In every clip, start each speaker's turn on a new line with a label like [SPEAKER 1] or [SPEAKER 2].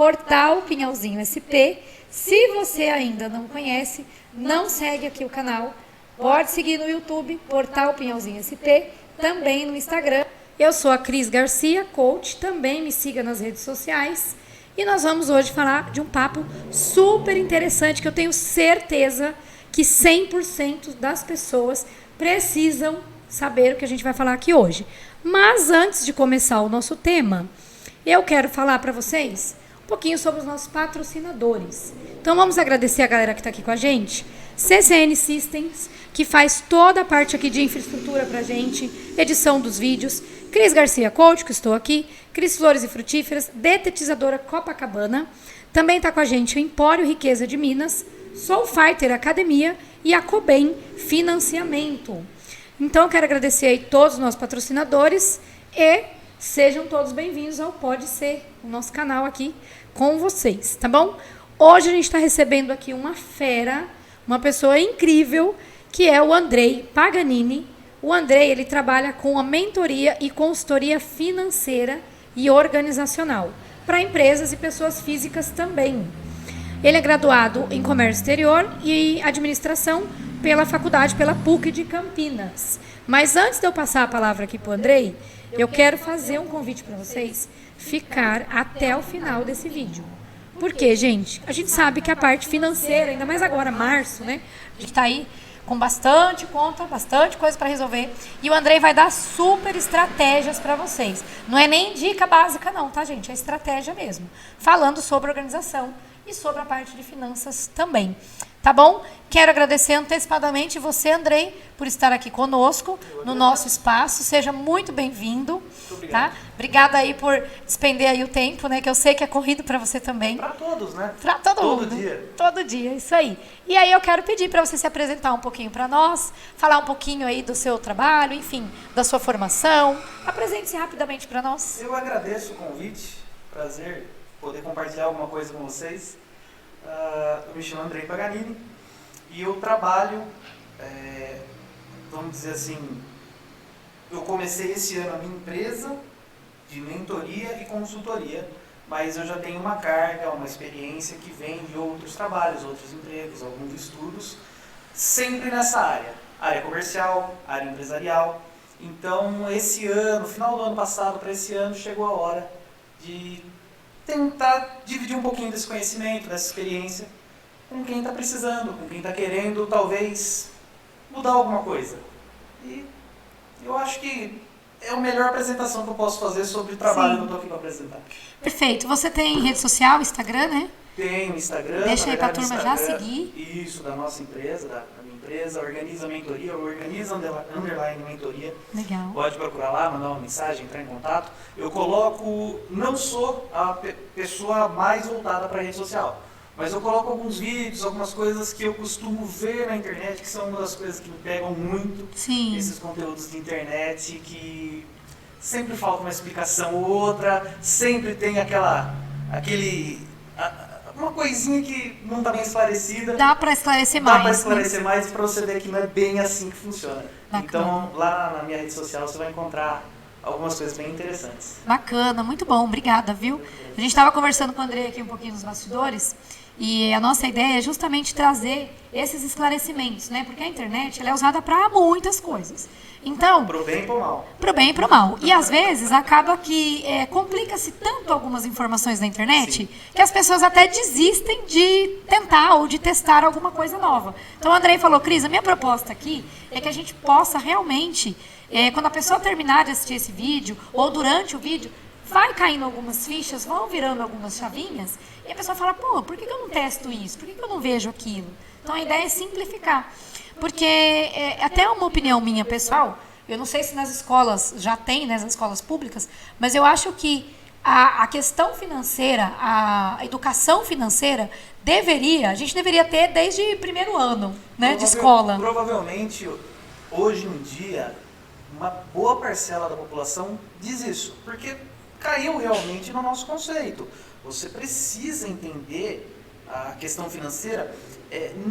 [SPEAKER 1] Portal Pinhalzinho SP. Se você ainda não conhece, não segue aqui o canal, pode seguir no YouTube, Portal Pinhalzinho SP, também no Instagram. Eu sou a Cris Garcia, coach, também me siga nas redes sociais. E nós vamos hoje falar de um papo super interessante que eu tenho certeza que 100% das pessoas precisam saber o que a gente vai falar aqui hoje. Mas antes de começar o nosso tema, eu quero falar para vocês um pouquinho sobre os nossos patrocinadores. Então vamos agradecer a galera que está aqui com a gente. CCN Systems, que faz toda a parte aqui de infraestrutura para a gente, edição dos vídeos. Cris Garcia Coach, que estou aqui. Cris Flores e Frutíferas, Detetizadora Copacabana. Também está com a gente o Empório Riqueza de Minas, Soul Fighter Academia e a Cobem Financiamento. Então eu quero agradecer aí todos os nossos patrocinadores e sejam todos bem-vindos ao Pode Ser, o nosso canal aqui com vocês, tá bom? Hoje a gente está recebendo aqui uma fera, uma pessoa incrível, que é o Andrei Paganini. O Andrei, ele trabalha com a mentoria e consultoria financeira e organizacional para empresas e pessoas físicas também. Ele é graduado em Comércio Exterior e Administração pela pela PUC de Campinas. Mas antes de eu passar a palavra aqui para o Andrei, eu quero fazer um convite para vocês ficar até o final desse vídeo. Porque, gente, a gente sabe que a parte financeira, ainda mais agora, março, né? A gente está aí com bastante conta, bastante coisa para resolver. E o Andrei vai dar super estratégias para vocês. Não é nem dica básica não, tá, gente? É estratégia mesmo. Falando sobre organização e sobre a parte de finanças também. Tá bom? Quero agradecer antecipadamente você, Andrei, por estar aqui conosco no nosso espaço. Seja muito bem-vindo. Tá? Obrigada aí por despender aí o tempo, né? Que eu sei que é corrido para você também.
[SPEAKER 2] Para todos, né?
[SPEAKER 1] Para todo mundo.
[SPEAKER 2] Todo dia.
[SPEAKER 1] Todo dia, isso aí. E aí eu quero pedir para você se apresentar um pouquinho para nós, falar um pouquinho aí do seu trabalho, enfim, da sua formação. Apresente-se rapidamente para nós.
[SPEAKER 2] Eu agradeço o convite. Prazer poder compartilhar alguma coisa com vocês. Eu me chamo Andrei Paganini e eu trabalho, vamos dizer assim, eu comecei esse ano a minha empresa de mentoria e consultoria, mas eu já tenho uma carga, uma experiência que vem de outros trabalhos, outros empregos, alguns estudos, sempre nessa área comercial, área empresarial. Então, esse ano, final do ano passado para esse ano, chegou a hora de tentar dividir um pouquinho desse conhecimento, dessa experiência, com quem está precisando, com quem está querendo, talvez, mudar alguma coisa. E eu acho que é a melhor apresentação que eu posso fazer sobre o trabalho que eu estou aqui para apresentar.
[SPEAKER 1] Perfeito. Você tem rede social, Instagram, né?
[SPEAKER 2] Tem o Instagram.
[SPEAKER 1] Deixa aí para a turma já seguir.
[SPEAKER 2] Isso, da nossa empresa, da minha empresa, Organiza Mentoria, Organiza Mentoria.
[SPEAKER 1] Legal.
[SPEAKER 2] Pode procurar lá, mandar uma mensagem, entrar em contato. Eu coloco, não sou a pessoa mais voltada para a rede social, mas eu coloco alguns vídeos, algumas coisas que eu costumo ver na internet, que são uma das coisas que me pegam muito.
[SPEAKER 1] Sim.
[SPEAKER 2] Esses conteúdos de internet que sempre falta uma explicação ou outra, sempre tem uma coisinha que não está bem esclarecida.
[SPEAKER 1] Dá para esclarecer mais.
[SPEAKER 2] Dá para esclarecer mais para você ver que não é bem assim que funciona.
[SPEAKER 1] Bacana.
[SPEAKER 2] Então, lá na minha rede social você vai encontrar algumas coisas bem interessantes.
[SPEAKER 1] Bacana, muito bom, obrigada, viu? A gente estava conversando com o André aqui um pouquinho nos bastidores e a nossa ideia é justamente trazer esses esclarecimentos, né? Porque a internet ela é usada para muitas coisas. Então,
[SPEAKER 2] Pro bem e pro mal.
[SPEAKER 1] Pro bem e pro mal. E às vezes acaba que complica-se tanto algumas informações na internet. Sim. Que as pessoas até desistem de tentar ou de testar alguma coisa nova. Então o Andrei falou, Cris, a minha proposta aqui é que a gente possa realmente, quando a pessoa terminar de assistir esse vídeo, ou durante o vídeo, vai caindo algumas fichas, vão virando algumas chavinhas, e a pessoa fala, pô, por que eu não testo isso? Por que eu não vejo aquilo? Então a ideia é simplificar. Porque, até uma opinião minha pessoal, eu não sei se nas escolas já tem, né, nas escolas públicas, mas eu acho que a questão financeira, a educação financeira, a gente deveria ter desde o primeiro ano, né, de escola.
[SPEAKER 2] Provavelmente, hoje em dia, uma boa parcela da população diz isso, porque caiu realmente no nosso conceito. Você precisa entender a questão financeira,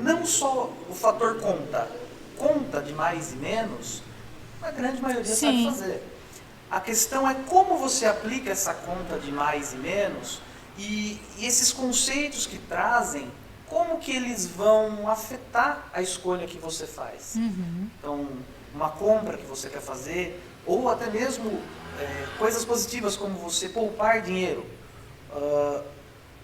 [SPEAKER 2] não só o fator conta de mais e menos, a grande maioria sabe fazer. A questão é como você aplica essa conta de mais e menos E esses conceitos que trazem, como que eles vão afetar a escolha que você faz? Então, uma compra que você quer fazer, ou até mesmo coisas positivas como você poupar dinheiro.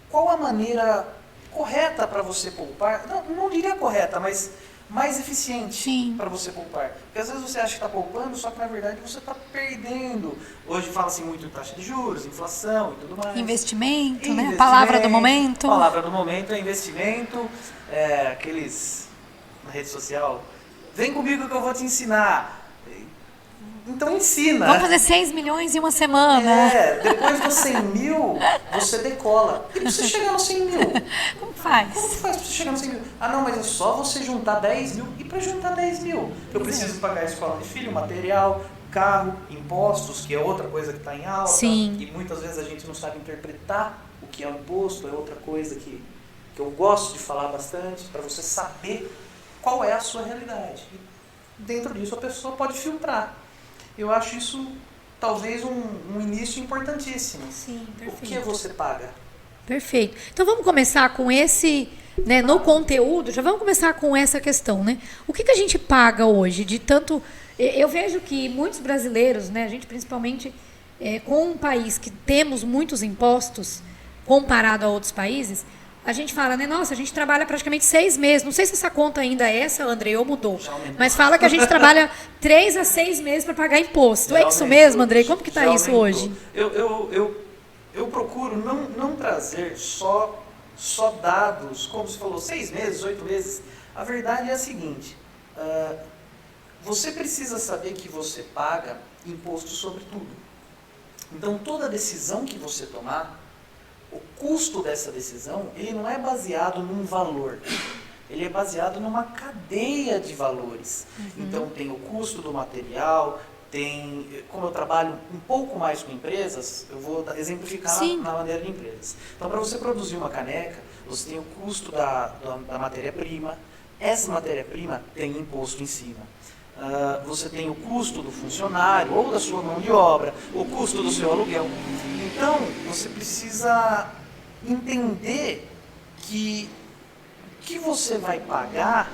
[SPEAKER 2] Qual a maneira correta para você poupar? Não diria correta, mas mais eficiente para você poupar. Porque às vezes você acha que está poupando, só que na verdade você está perdendo. Hoje fala-se muito em taxa de juros, inflação e tudo mais.
[SPEAKER 1] Investimento, né? A palavra do momento.
[SPEAKER 2] A palavra do momento é investimento. Aqueles na rede social, vem comigo que eu vou te ensinar. Então ensina.
[SPEAKER 1] Vamos fazer 6 milhões em uma semana.
[SPEAKER 2] Depois dos 100 mil, você decola. E para você chegar nos 100 mil?
[SPEAKER 1] Como faz?
[SPEAKER 2] Como faz para você chegar nos 100 mil? Não, mas é só você juntar 10 mil. E para juntar 10 mil? Eu preciso pagar a escola de filho, material, carro, impostos, que é outra coisa que está em alta.
[SPEAKER 1] Sim.
[SPEAKER 2] E muitas vezes a gente não sabe interpretar o que é o imposto. É outra coisa que eu gosto de falar bastante, para você saber qual é a sua realidade. E dentro disso a pessoa pode filtrar. Eu acho isso talvez um início importantíssimo.
[SPEAKER 1] Sim, perfeito.
[SPEAKER 2] O que você paga?
[SPEAKER 1] Perfeito. Então vamos começar com esse, né, no conteúdo, já vamos começar com essa questão, né? O que a gente paga hoje de tanto... Eu vejo que muitos brasileiros, né, a gente principalmente com um país que temos muitos impostos comparado a outros países, a gente fala, né, nossa, a gente trabalha praticamente 6 meses. Não sei se essa conta ainda é essa, Andrei, ou mudou. Mas fala que a gente trabalha 3 a 6 meses para pagar imposto. É isso mesmo, Andrei? Como que está isso hoje?
[SPEAKER 2] Eu procuro não trazer só dados, como você falou, 6 meses, 8 meses. A verdade é a seguinte, você precisa saber que você paga imposto sobre tudo. Então, toda decisão que você tomar, o custo dessa decisão, ele não é baseado num valor, ele é baseado numa cadeia de valores. Então tem o custo do material, como eu trabalho um pouco mais com empresas, eu vou exemplificar na maneira de empresas. Então para você produzir uma caneca, você tem o custo da matéria-prima, essa matéria-prima tem imposto em cima. Você tem o custo do funcionário ou da sua mão de obra, o custo do seu aluguel. Então, você precisa entender que o que você vai pagar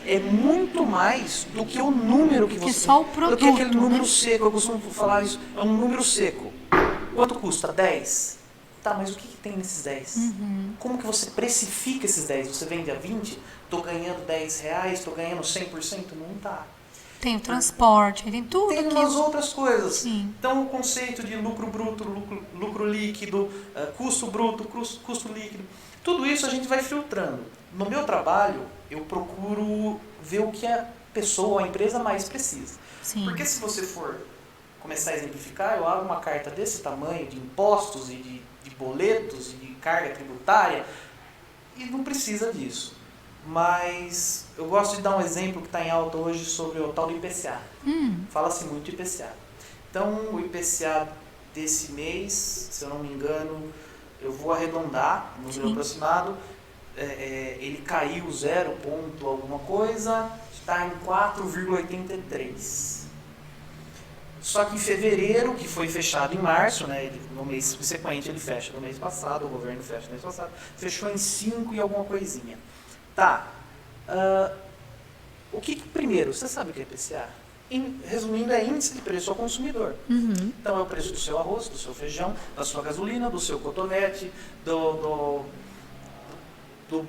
[SPEAKER 2] é muito mais do que o número que você...
[SPEAKER 1] só o produto,
[SPEAKER 2] do que aquele número seco, eu costumo falar isso, é um número seco. Quanto custa? 10? Tá, mas o que tem nesses 10? Como que você precifica esses 10? Você vende a 20? Estou ganhando 10 reais, estou ganhando 100%? Não está.
[SPEAKER 1] Tem o transporte, tem tudo.
[SPEAKER 2] Tem umas outras coisas.
[SPEAKER 1] Sim.
[SPEAKER 2] Então, o conceito de lucro bruto, lucro líquido, custo bruto, custo líquido, tudo isso a gente vai filtrando. No meu trabalho, eu procuro ver o que a pessoa, a empresa mais precisa.
[SPEAKER 1] Sim.
[SPEAKER 2] Porque se você for começar a exemplificar, eu abro uma carta desse tamanho, de impostos e de boletos, e de carga tributária, e não precisa disso. Mas eu gosto de dar um exemplo que está em alta hoje sobre o tal do IPCA. Fala-se muito de IPCA. Então, o IPCA desse mês, se eu não me engano, eu vou arredondar, no número aproximado, ele caiu 0 ponto alguma coisa, está em 4,83. Só que em fevereiro, que foi fechado em março, né, no mês subsequente ele fecha no mês passado, o governo fecha no mês passado, fechou em 5 e alguma coisinha. Tá. Primeiro, você sabe o que é IPCA? Resumindo, é índice de preço ao consumidor. Então é o preço do seu arroz, do seu feijão, da sua gasolina, do seu cotonete, do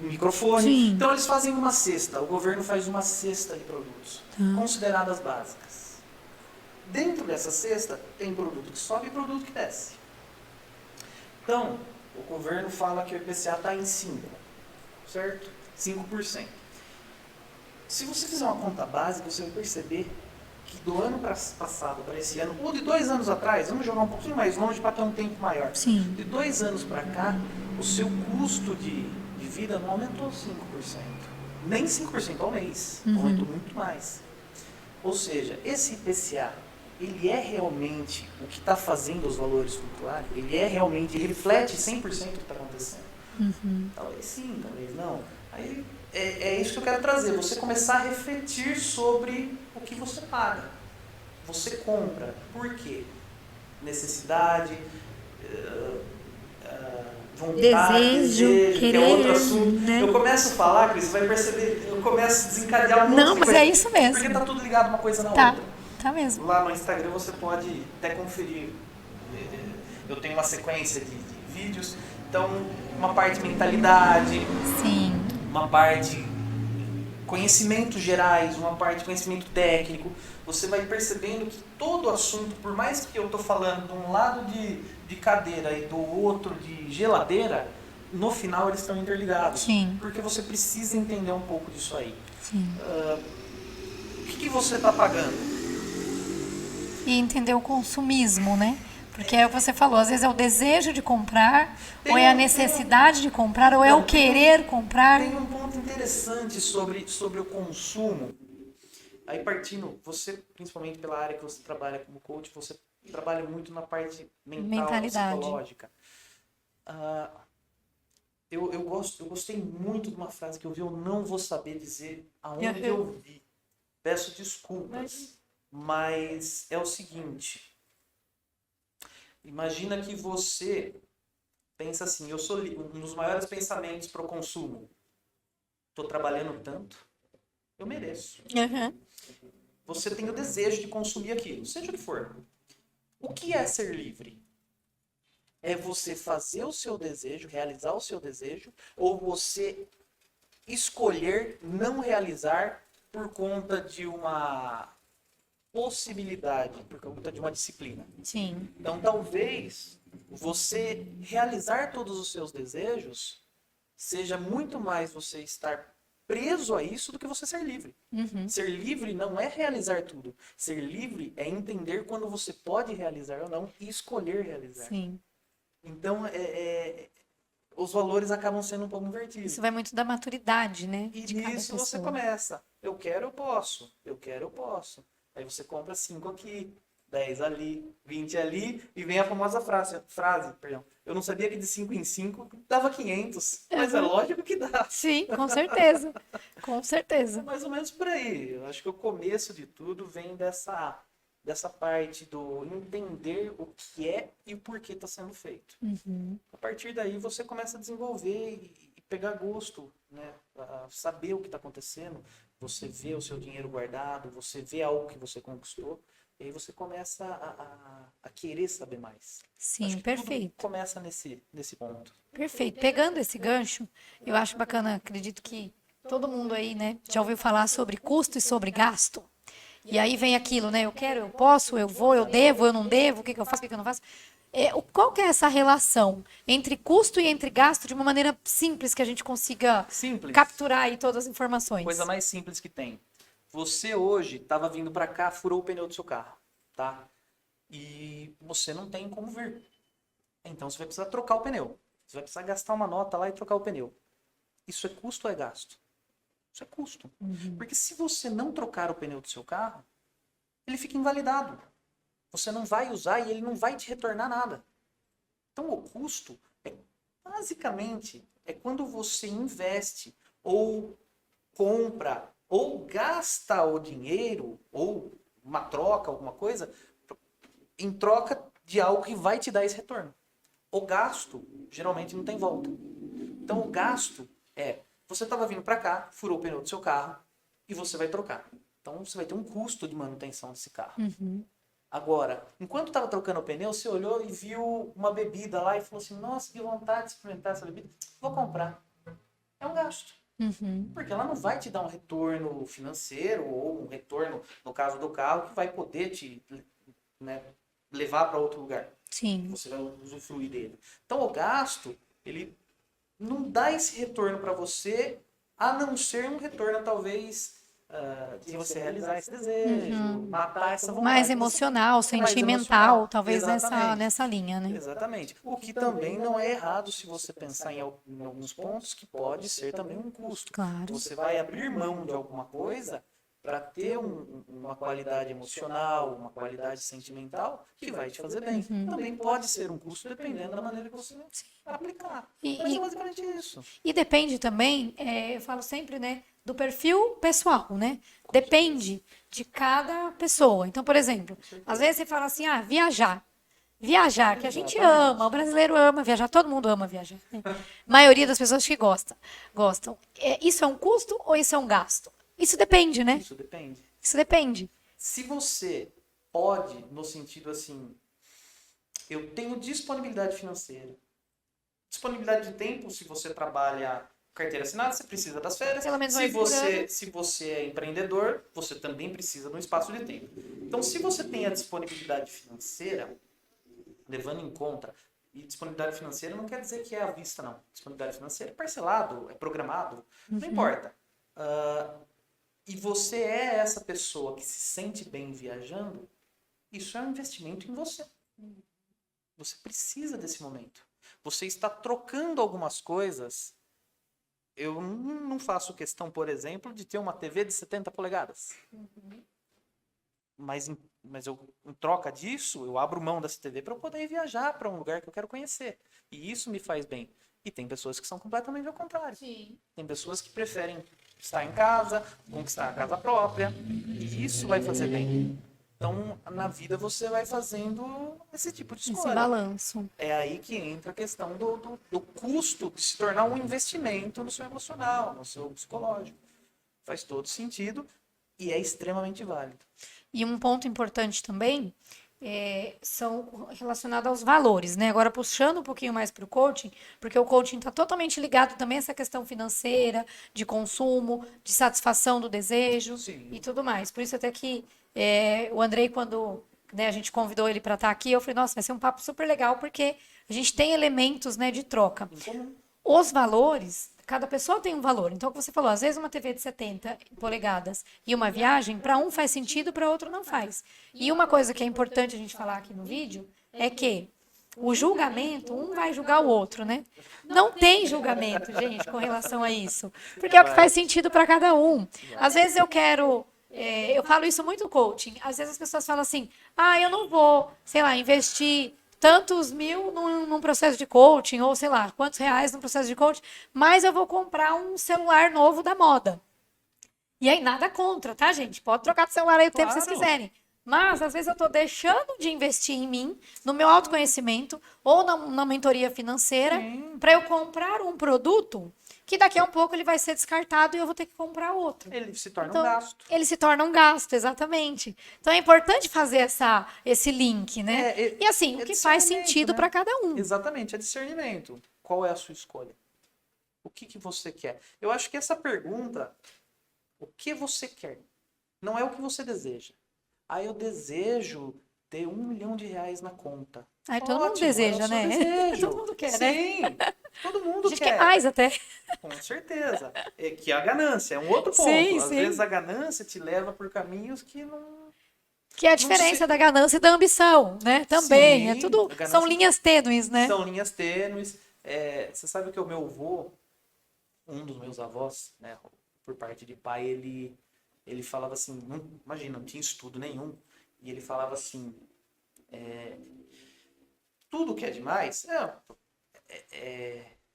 [SPEAKER 2] microfone.
[SPEAKER 1] Sim.
[SPEAKER 2] Então eles fazem uma cesta, o governo faz uma cesta de produtos, consideradas básicas. Dentro dessa cesta tem produto que sobe e produto que desce. Então, o governo fala que o IPCA está em 5, certo? 5%. Se você fizer uma conta básica, você vai perceber que do ano passado para esse ano, ou de 2 anos atrás, vamos jogar um pouquinho mais longe para ter um tempo maior.
[SPEAKER 1] Sim.
[SPEAKER 2] De 2 anos para cá, o seu custo de vida não aumentou 5%. Nem 5% ao mês. Aumentou muito mais. Ou seja, esse IPCA, ele é realmente o que está fazendo os valores flutuarem? Ele reflete 100% o que está acontecendo? Talvez sim, talvez não. Aí é isso que eu quero trazer, você começar a refletir sobre o que você paga. Você compra. Por quê? Necessidade, vontade, desejo, que é outro
[SPEAKER 1] querer,
[SPEAKER 2] assunto.
[SPEAKER 1] né?
[SPEAKER 2] Eu começo a falar, Cris, você vai perceber, eu começo a desencadear um monte
[SPEAKER 1] Não,
[SPEAKER 2] de
[SPEAKER 1] mas
[SPEAKER 2] coisa.
[SPEAKER 1] é isso mesmo.
[SPEAKER 2] Porque tá tudo ligado uma coisa na
[SPEAKER 1] Tá,
[SPEAKER 2] outra.
[SPEAKER 1] tá mesmo.
[SPEAKER 2] Lá no Instagram você pode até conferir. Eu tenho uma sequência de vídeos. Então, uma parte mentalidade,
[SPEAKER 1] Sim.
[SPEAKER 2] uma parte conhecimentos gerais, uma parte conhecimento técnico. Você vai percebendo que todo assunto, por mais que eu estou falando de um lado de cadeira e do outro de geladeira, no final eles estão interligados.
[SPEAKER 1] Sim.
[SPEAKER 2] Porque você precisa entender um pouco disso aí.
[SPEAKER 1] Sim.
[SPEAKER 2] O que você está pagando?
[SPEAKER 1] E entender o consumismo, né? Porque é o que você falou, às vezes é o desejo de comprar, ou é a necessidade de comprar, ou é o querer comprar.
[SPEAKER 2] Tem um ponto interessante sobre o consumo. Aí partindo, você, principalmente pela área que você trabalha como coach, você trabalha muito na parte mental, psicológica. Eu gostei muito de uma frase que eu vi, eu não vou saber dizer aonde eu vi. Peço desculpas, mas é o seguinte. Imagina que você pensa assim, eu sou um dos maiores pensamentos para o consumo. Estou trabalhando tanto, eu mereço.
[SPEAKER 1] Uhum.
[SPEAKER 2] Você tem o desejo de consumir aquilo, seja o que for. O que é ser livre? É você fazer o seu desejo, realizar o seu desejo, ou você escolher não realizar por conta de uma possibilidade, por conta de uma disciplina.
[SPEAKER 1] Sim.
[SPEAKER 2] Então, talvez você realizar todos os seus desejos seja muito mais você estar preso a isso do que você ser livre.
[SPEAKER 1] Uhum.
[SPEAKER 2] Ser livre não é realizar tudo. Ser livre é entender quando você pode realizar ou não e escolher realizar.
[SPEAKER 1] Sim.
[SPEAKER 2] Então, os valores acabam sendo um pouco invertidos.
[SPEAKER 1] Isso vai muito da maturidade, né?
[SPEAKER 2] E
[SPEAKER 1] de cada
[SPEAKER 2] nisso você
[SPEAKER 1] pessoa.
[SPEAKER 2] começa. Eu quero, eu posso. Eu quero, eu posso. Aí você compra 5 aqui, 10 ali, 20 ali, e vem a famosa frase, eu não sabia que de 5 em 5 dava 500, mas é lógico que dá.
[SPEAKER 1] Sim, com certeza. Com certeza.
[SPEAKER 2] É mais ou menos por aí. Eu acho que o começo de tudo vem dessa parte do entender o que é e o porquê está sendo feito.
[SPEAKER 1] Uhum.
[SPEAKER 2] A partir daí você começa a desenvolver e pegar gosto, né? A saber o que está acontecendo. Você vê o seu dinheiro guardado, você vê algo que você conquistou, e aí você começa a querer saber mais.
[SPEAKER 1] Sim,
[SPEAKER 2] Acho que
[SPEAKER 1] perfeito.
[SPEAKER 2] tudo começa nesse ponto.
[SPEAKER 1] Perfeito. Pegando esse gancho, eu acho bacana, acredito que todo mundo aí, né, já ouviu falar sobre custo e sobre gasto. E aí vem aquilo, né? Eu quero, eu posso, eu vou, eu devo, eu não devo, o que eu faço, o que eu não faço. Qual que é essa relação entre custo e entre gasto de uma maneira simples que a gente consiga capturar aí todas as informações?
[SPEAKER 2] Coisa mais simples que tem. Você hoje estava vindo para cá, furou o pneu do seu carro, tá? E você não tem como vir. Então você vai precisar trocar o pneu. Você vai precisar gastar uma nota lá e trocar o pneu. Isso é custo ou é gasto? Isso é custo.
[SPEAKER 1] Uhum.
[SPEAKER 2] Porque se você não trocar o pneu do seu carro, ele fica invalidado. Você não vai usar e ele não vai te retornar nada. Então o custo basicamente é quando você investe ou compra ou gasta o dinheiro ou uma troca, alguma coisa, em troca de algo que vai te dar esse retorno. O gasto geralmente não tem volta. Então o gasto você estava vindo para cá, furou o pneu do seu carro e você vai trocar. Então você vai ter um custo de manutenção desse carro.
[SPEAKER 1] Uhum.
[SPEAKER 2] Agora, enquanto estava trocando o pneu, você olhou e viu uma bebida lá e falou assim, nossa, que vontade de experimentar essa bebida, vou comprar. É um gasto.
[SPEAKER 1] Uhum.
[SPEAKER 2] Porque ela não vai te dar um retorno financeiro ou um retorno, no caso do carro, que vai poder te, né, levar para outro lugar.
[SPEAKER 1] Sim.
[SPEAKER 2] Você vai usufruir dele. Então o gasto, ele não dá esse retorno para você, a não ser um retorno talvez de você realizar esse desejo, matar essa vontade.
[SPEAKER 1] Mais emocional, sentimental, talvez nessa linha, né?
[SPEAKER 2] Exatamente. O que também não é errado se você pensar em alguns pontos que pode ser também um custo.
[SPEAKER 1] Claro.
[SPEAKER 2] Você vai abrir mão de alguma coisa para ter uma qualidade emocional, uma qualidade sentimental que vai te fazer bem. Também pode ser um custo dependendo da maneira que você aplicar. Mas é basicamente isso.
[SPEAKER 1] E depende também, eu falo sempre, né, do perfil pessoal, né? Depende de cada pessoa. Então, por exemplo, às vezes você fala assim, viajar. Viajar, que a gente
[SPEAKER 2] Exatamente.
[SPEAKER 1] ama, o brasileiro ama viajar, todo mundo ama viajar, né? A maioria das pessoas que gostam. Isso é um custo ou isso é um gasto? Isso depende, né?
[SPEAKER 2] Isso depende.
[SPEAKER 1] Isso depende.
[SPEAKER 2] Se você pode, no sentido assim, eu tenho disponibilidade financeira, disponibilidade de tempo, se você trabalha carteira assinada, você precisa das férias.
[SPEAKER 1] Pelo menos uma vez por ano.
[SPEAKER 2] Se você é empreendedor, você também precisa de um espaço de tempo. Então, se você tem a disponibilidade financeira, levando em conta, e disponibilidade financeira não quer dizer que é à vista, não. Disponibilidade financeira é parcelado, é programado, não importa. E você é essa pessoa que se sente bem viajando, isso é um investimento em você. Você precisa desse momento. Você está trocando algumas coisas. Eu não faço questão, por exemplo, de ter uma TV de 70 polegadas. Mas eu, em troca disso, eu abro mão dessa TV para eu poder viajar para um lugar que eu quero conhecer. E isso me faz bem. E tem pessoas que são completamente ao contrário.
[SPEAKER 1] Sim.
[SPEAKER 2] Tem pessoas que preferem estar em casa, conquistar a casa própria. E isso vai fazer bem. Então, na vida, você vai fazendo esse tipo de
[SPEAKER 1] Esse
[SPEAKER 2] escolha.
[SPEAKER 1] balanço.
[SPEAKER 2] É aí que entra a questão do custo de se tornar um investimento no seu emocional, no seu psicológico. Faz todo sentido e é extremamente válido.
[SPEAKER 1] E um ponto importante também são relacionados aos valores, né? Agora, puxando um pouquinho mais para o coaching, porque o coaching está totalmente ligado também a essa questão financeira, de consumo, de satisfação do desejo
[SPEAKER 2] Sim.
[SPEAKER 1] e tudo mais. Por isso até que o Andrei, quando né, a gente convidou ele para estar aqui, eu falei, nossa, vai ser um papo super legal, porque a gente tem elementos, né, de troca.
[SPEAKER 2] Em comum.
[SPEAKER 1] Os valores, cada pessoa tem um valor. Então, o que você falou, às vezes uma TV de 70 polegadas e uma viagem, para um faz sentido, para outro não faz. E uma coisa que é importante a gente falar aqui no vídeo é que o julgamento, um vai julgar o outro, né? Não tem julgamento, gente, com relação a isso. Porque é o que faz sentido para cada um. Às vezes eu quero... eu falo isso muito no coaching. Às vezes as pessoas falam assim, eu não vou, sei lá, investir tantos mil num processo de coaching, ou sei lá, quantos reais num processo de coaching, mas eu vou comprar um celular novo da moda. E aí, nada contra, tá, gente? Pode trocar de celular aí o tempo que vocês quiserem. Mas, às vezes, eu tô deixando de investir em mim, no meu autoconhecimento, ou na mentoria financeira, para eu comprar um produto que daqui a um pouco ele vai ser descartado e eu vou ter que comprar outro.
[SPEAKER 2] Ele se torna
[SPEAKER 1] Então,
[SPEAKER 2] um gasto.
[SPEAKER 1] ele se torna um gasto, exatamente. Então é importante fazer esse link, né? E assim, o que faz sentido, né, para cada um.
[SPEAKER 2] Exatamente, é discernimento. Qual é a sua escolha? O que você quer? Eu acho que essa pergunta, o que você quer, não é o que você deseja. Eu desejo ter R$1 milhão na conta.
[SPEAKER 1] Todo mundo deseja, né?
[SPEAKER 2] Desejo.
[SPEAKER 1] Todo mundo quer,
[SPEAKER 2] Sim,
[SPEAKER 1] né?
[SPEAKER 2] todo mundo
[SPEAKER 1] A gente quer mais até.
[SPEAKER 2] Com certeza. É que a ganância é um outro ponto.
[SPEAKER 1] Sim,
[SPEAKER 2] Às
[SPEAKER 1] sim.
[SPEAKER 2] vezes a ganância te leva por caminhos que não...
[SPEAKER 1] Que é a diferença da ganância e da ambição, né? Também.
[SPEAKER 2] Sim,
[SPEAKER 1] Tudo. São linhas tênues, né?
[SPEAKER 2] São linhas tênues. Você sabe que o meu avô, um dos meus avós, né, por parte de pai, ele falava assim, imagina, não tinha estudo nenhum, e ele falava assim, tudo que é demais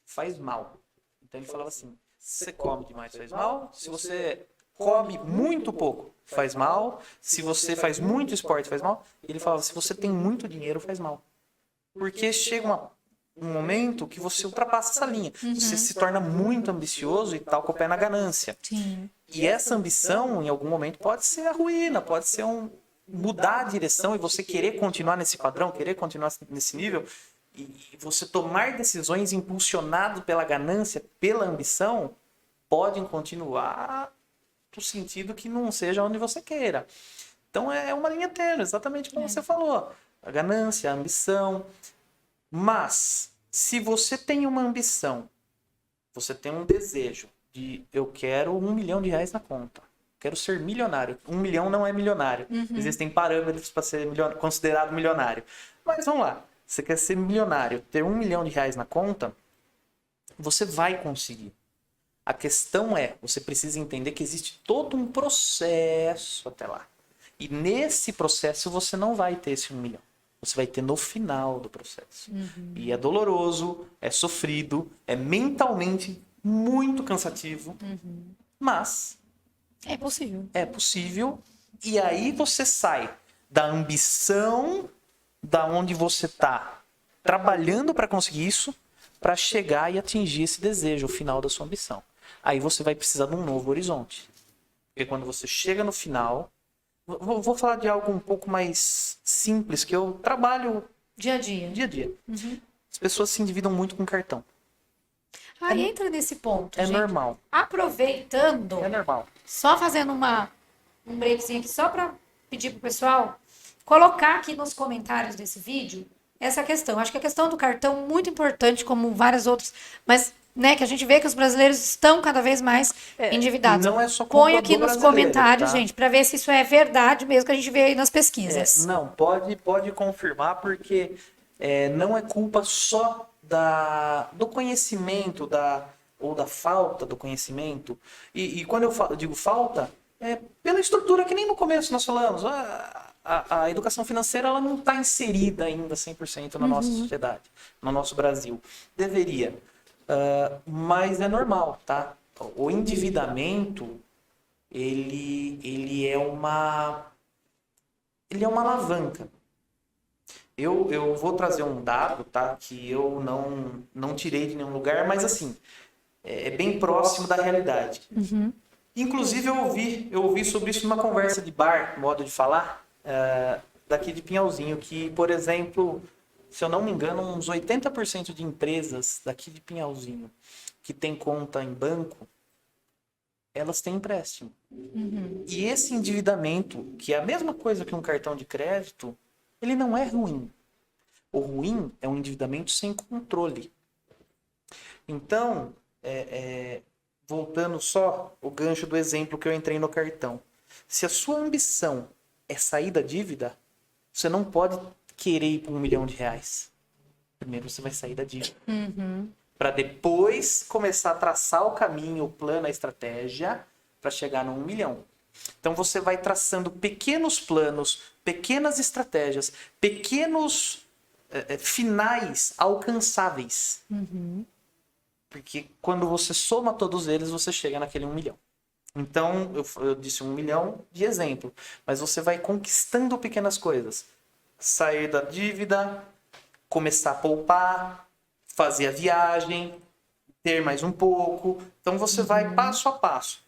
[SPEAKER 2] faz mal. Então ele falava assim, se você come demais faz mal, se você come muito pouco faz mal, se você faz muito esporte faz mal. Ele falava, se você tem muito dinheiro faz mal. Porque chega um momento que você ultrapassa essa linha. Você se torna muito ambicioso e tal com o pé na ganância.
[SPEAKER 1] Sim.
[SPEAKER 2] E essa ambição, em algum momento, pode ser a ruína, pode ser mudar a direção e você querer continuar nesse padrão, querer continuar nesse nível, e você tomar decisões impulsionado pela ganância, pela ambição, podem continuar no sentido que não seja onde você queira. Então é uma linha tênue, exatamente como você falou. A ganância, a ambição. Mas, se você tem uma ambição, você tem um desejo de eu quero R$1 milhão na conta, quero ser milionário. 1 milhão não é milionário. Existem parâmetros para ser considerado milionário. Mas vamos lá, você quer ser milionário, ter R$1 milhão na conta, você vai conseguir. A questão você precisa entender que existe todo um processo até lá. E nesse processo você não vai ter esse 1 milhão. Você vai ter no final do processo. E é doloroso, é sofrido, é mentalmente muito cansativo, mas
[SPEAKER 1] é possível.
[SPEAKER 2] É possível. E aí você sai da ambição
[SPEAKER 3] da onde você está trabalhando para conseguir isso, para chegar e atingir esse desejo, o final da sua ambição. Aí você vai precisar de um novo horizonte. Porque quando você chega no final... Vou falar de algo um pouco mais simples, que eu trabalho
[SPEAKER 1] Dia a dia.
[SPEAKER 3] dia a dia. As pessoas se endividam muito com cartão.
[SPEAKER 1] Aí entra nesse ponto,
[SPEAKER 3] É
[SPEAKER 1] gente.
[SPEAKER 3] normal.
[SPEAKER 1] Aproveitando,
[SPEAKER 3] É normal.
[SPEAKER 1] só fazendo um breakzinho aqui, só para pedir pro pessoal colocar aqui nos comentários desse vídeo essa questão. Acho que a questão do cartão é muito importante, como várias outras, mas né, que a gente vê que os brasileiros estão cada vez mais endividados.
[SPEAKER 3] Não é só culpa
[SPEAKER 1] Põe aqui
[SPEAKER 3] do
[SPEAKER 1] nos
[SPEAKER 3] brasileiro,
[SPEAKER 1] comentários,
[SPEAKER 3] tá?
[SPEAKER 1] gente, para ver se isso é verdade mesmo, que a gente vê aí nas pesquisas.
[SPEAKER 3] Não, pode confirmar, porque não é culpa só do conhecimento, ou da falta do conhecimento. E quando eu digo falta, é pela estrutura que nem no começo nós falamos. A educação financeira ela não está inserida ainda 100% na nossa sociedade, no nosso Brasil. Deveria. Mas é normal, tá? O endividamento, ele é uma alavanca. Eu vou trazer um dado, tá? Que eu não tirei de nenhum lugar, mas assim, é bem próximo da realidade. Inclusive eu ouvi sobre isso numa conversa de bar, modo de falar, daqui de Pinhalzinho, que, por exemplo, se eu não me engano, uns 80% de empresas daqui de Pinhalzinho que tem conta em banco, elas têm empréstimo. E esse endividamento, que é a mesma coisa que um cartão de crédito, ele não é ruim. O ruim é um endividamento sem controle. Então, voltando só o gancho do exemplo que eu entrei no cartão. Se a sua ambição é sair da dívida, você não pode querer ir para R$1 milhão. Primeiro você vai sair da dívida. Para depois começar a traçar o caminho, o plano, a estratégia para chegar no 1 milhão. Então você vai traçando pequenos planos, pequenas estratégias, pequenos finais alcançáveis. Porque quando você soma todos eles, você chega naquele 1 milhão. Então, eu disse 1 milhão de exemplo. Mas você vai conquistando pequenas coisas. Sair da dívida, começar a poupar, fazer a viagem, ter mais um pouco. Então você vai passo a passo.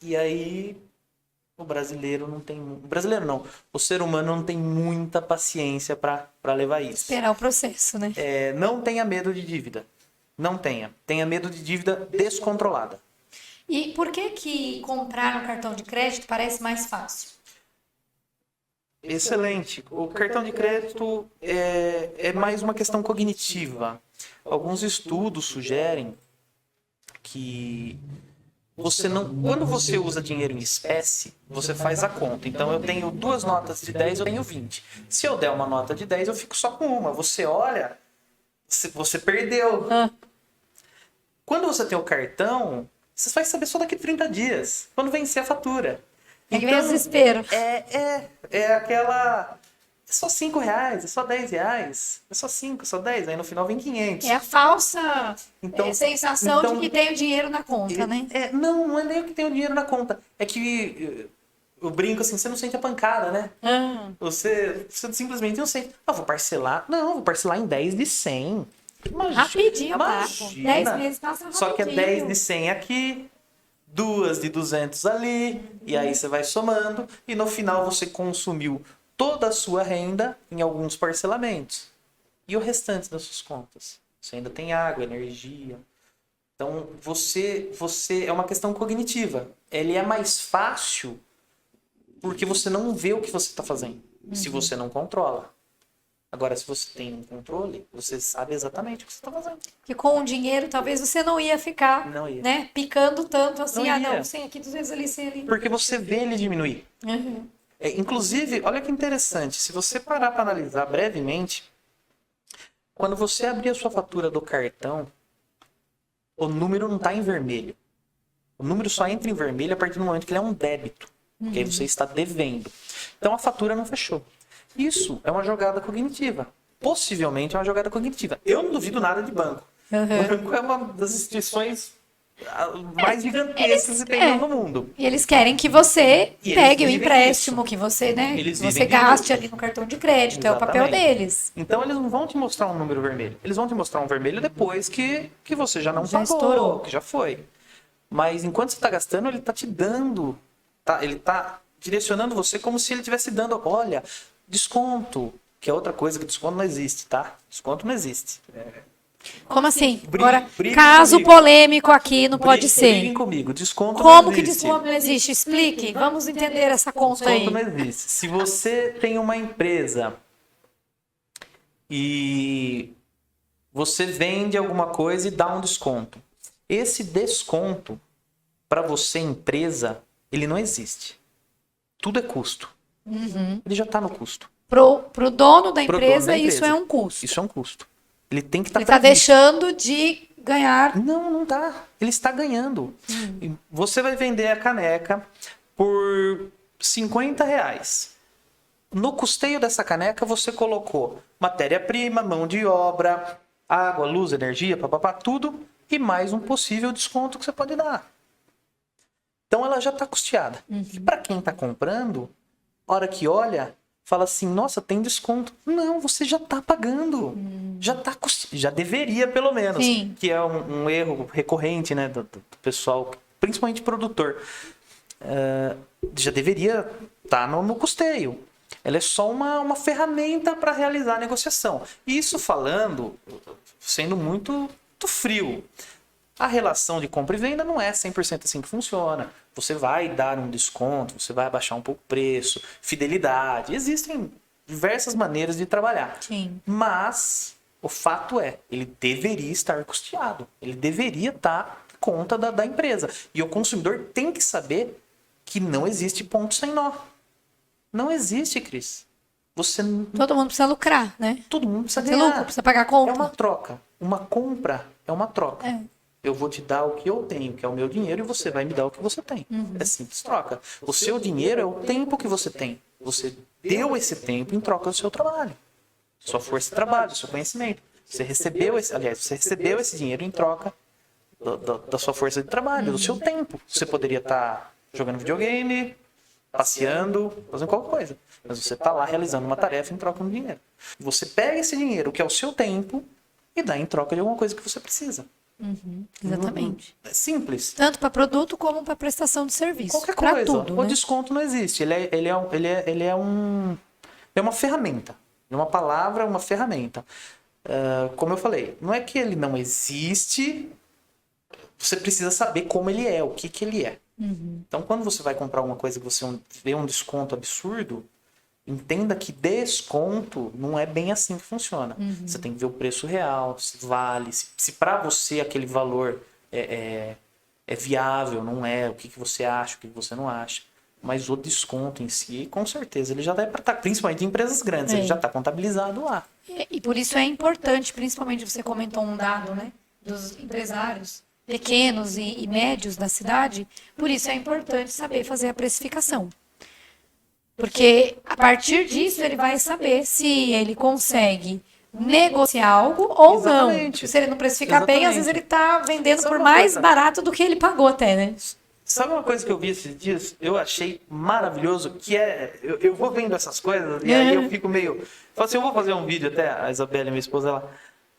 [SPEAKER 3] E aí o brasileiro não tem... O brasileiro não. O ser humano não tem muita paciência para levar isso.
[SPEAKER 1] Esperar o processo, né?
[SPEAKER 3] Não tenha medo de dívida. Não tenha. Tenha medo de dívida descontrolada.
[SPEAKER 1] E por que comprar um cartão de crédito parece mais fácil?
[SPEAKER 3] Excelente. O cartão de crédito é mais uma questão cognitiva. Alguns estudos sugerem que você não, quando você usa dinheiro em espécie, você faz a conta. Então eu tenho 2 notas de 10, eu tenho 20. Se eu der uma nota de 10, eu fico só com uma. Você olha, você perdeu. Quando você tem o cartão, você vai saber só daqui a 30 dias, quando vencer a fatura.
[SPEAKER 1] É que vem o desespero.
[SPEAKER 3] É aquela... É só R$5, é só R$10, é só 5, é só 10, aí no final vem 500.
[SPEAKER 1] É a falsa sensação de que tem o dinheiro na conta, né?
[SPEAKER 3] Não é nem o que tem o dinheiro na conta. É que eu brinco assim, você não sente a pancada, né? Você simplesmente não sente. Vou parcelar. Não, vou parcelar em 10 de 100.
[SPEAKER 1] Rapidinho, papo. 10 meses passa rapidinho.
[SPEAKER 3] Só que é 10 de 100 aqui, 2 de 200 ali, e aí você vai somando, e no final você consumiu toda a sua renda em alguns parcelamentos. E o restante das suas contas? Você ainda tem água, energia. Então, você é uma questão cognitiva. Ele é mais fácil porque você não vê o que você está fazendo, se você não controla. Agora, se você tem um controle, você sabe exatamente o que você está fazendo.
[SPEAKER 1] Que com o dinheiro, talvez você não ia ficar, né, picando tanto assim. Não, 100 aqui, 200 ali, 100 ali.
[SPEAKER 3] Porque você vê ele diminuir. Inclusive, olha que interessante, se você parar para analisar brevemente, quando você abrir a sua fatura do cartão, o número não está em vermelho. O número só entra em vermelho a partir do momento que ele é um débito. Porque aí você está devendo. Então a fatura não fechou. Isso é uma jogada cognitiva. Possivelmente é uma jogada cognitiva. Eu não duvido nada de banco. O banco é uma das instituições mais gigantescas que tem no mundo.
[SPEAKER 1] E eles querem que você
[SPEAKER 3] E eles
[SPEAKER 1] pegue o
[SPEAKER 3] vivem
[SPEAKER 1] empréstimo,
[SPEAKER 3] disso.
[SPEAKER 1] que você, né,
[SPEAKER 3] Eles
[SPEAKER 1] que você
[SPEAKER 3] vivem
[SPEAKER 1] gaste
[SPEAKER 3] disso.
[SPEAKER 1] ali no cartão de crédito. É o papel
[SPEAKER 3] Exatamente.
[SPEAKER 1] deles.
[SPEAKER 3] Então eles não vão te mostrar um número vermelho. Eles vão te mostrar um vermelho depois que você já não
[SPEAKER 1] Já
[SPEAKER 3] pagou,
[SPEAKER 1] estourou.
[SPEAKER 3] que já foi. Mas enquanto você está gastando, ele está te dando, ele está direcionando você como se ele estivesse dando, olha, desconto, que é outra coisa que desconto não existe, tá? Desconto não existe.
[SPEAKER 1] Como assim?
[SPEAKER 3] Brigue-
[SPEAKER 1] Agora,
[SPEAKER 3] brigue
[SPEAKER 1] caso
[SPEAKER 3] comigo.
[SPEAKER 1] polêmico aqui não pode
[SPEAKER 3] Briguem
[SPEAKER 1] ser.
[SPEAKER 3] comigo, desconto
[SPEAKER 1] Como
[SPEAKER 3] não
[SPEAKER 1] que
[SPEAKER 3] existe.
[SPEAKER 1] desconto não existe? Explique. Vamos entender essa conta aí.
[SPEAKER 3] Desconto não existe. Se você tem uma empresa e você vende alguma coisa e dá um desconto, esse desconto, para você, empresa, ele não existe. Tudo é custo. Ele já está no custo.
[SPEAKER 1] Pro dono da
[SPEAKER 3] Pro
[SPEAKER 1] empresa,
[SPEAKER 3] dono da
[SPEAKER 1] isso
[SPEAKER 3] empresa.
[SPEAKER 1] é um custo.
[SPEAKER 3] Isso é um custo. Ele tem que estar
[SPEAKER 1] Ele está deixando de ganhar.
[SPEAKER 3] Não, não tá. Ele está ganhando. E você vai vender a caneca por R$50. No custeio dessa caneca, você colocou matéria-prima, mão de obra, água, luz, energia, papapá, tudo, e mais um possível desconto que você pode dar. Então ela já está custeada. E para quem está comprando, hora que olha, fala assim, nossa, tem desconto. Não, você já está pagando. Já tá já deveria, pelo menos.
[SPEAKER 1] Sim.
[SPEAKER 3] Que é um erro recorrente, né, do pessoal, principalmente produtor. Já deveria estar no custeio. Ela é só uma ferramenta para realizar a negociação. Isso falando, sendo muito frio. A relação de compra e venda não é 100% assim que funciona. Você vai dar um desconto, você vai abaixar um pouco o preço, fidelidade. Existem diversas maneiras de trabalhar.
[SPEAKER 1] Sim.
[SPEAKER 3] Mas o fato é, ele deveria estar custeado. Ele deveria estar em conta da empresa. E o consumidor tem que saber que não existe ponto sem nó. Não existe, Cris. Você
[SPEAKER 1] Todo mundo precisa lucrar, né?
[SPEAKER 3] todo mundo precisa
[SPEAKER 1] Precisa ter
[SPEAKER 3] ganhar.
[SPEAKER 1] lucro, precisa pagar a conta.
[SPEAKER 3] É uma troca. Uma compra é uma troca.
[SPEAKER 1] É.
[SPEAKER 3] Eu vou te dar o que eu tenho, que é o meu dinheiro, e você vai me dar o que você tem. É simples troca. O seu dinheiro é o tempo que você tem. Você deu esse tempo em troca do seu trabalho. Sua força de trabalho, seu conhecimento. Você recebeu esse dinheiro em troca da sua força de trabalho, do seu tempo. Você poderia estar jogando videogame, passeando, fazendo qualquer coisa. Mas você está lá realizando uma tarefa em troca de dinheiro. Você pega esse dinheiro, que é o seu tempo, e dá em troca de alguma coisa que você precisa.
[SPEAKER 1] Exatamente.
[SPEAKER 3] É simples.
[SPEAKER 1] Tanto para produto como para prestação de serviço.
[SPEAKER 3] Qualquer
[SPEAKER 1] Pra
[SPEAKER 3] coisa.
[SPEAKER 1] tudo,
[SPEAKER 3] O
[SPEAKER 1] né?
[SPEAKER 3] desconto não existe. Ele é uma ferramenta. É uma palavra, uma ferramenta. Como eu falei, não é que ele não existe. Você precisa saber como ele é, o que ele é. Então, quando você vai comprar alguma coisa que você vê um desconto absurdo, entenda que desconto não é bem assim que funciona. Você tem que ver o preço real, se vale, se para você aquele valor é viável, não é, o que você acha, o que você não acha. Mas o desconto em si, com certeza, ele já vai para estar, principalmente em empresas grandes, ele já está contabilizado lá.
[SPEAKER 1] E por isso é importante, principalmente você comentou um dado, né? Dos empresários pequenos e médios da cidade. Por isso é importante saber fazer a precificação. Porque a partir disso ele vai saber se ele consegue negociar algo ou
[SPEAKER 3] Exatamente.
[SPEAKER 1] não. Se ele não precificar bem, às vezes ele está vendendo
[SPEAKER 3] Sabe
[SPEAKER 1] por
[SPEAKER 3] uma
[SPEAKER 1] mais
[SPEAKER 3] coisa?
[SPEAKER 1] barato do que ele pagou até, né?
[SPEAKER 3] Sabe uma coisa que eu vi esses dias? Eu achei maravilhoso, que é... Eu vou vendo essas coisas e aí eu fico meio... Falo assim, eu vou fazer um vídeo até, a Isabelle, minha esposa,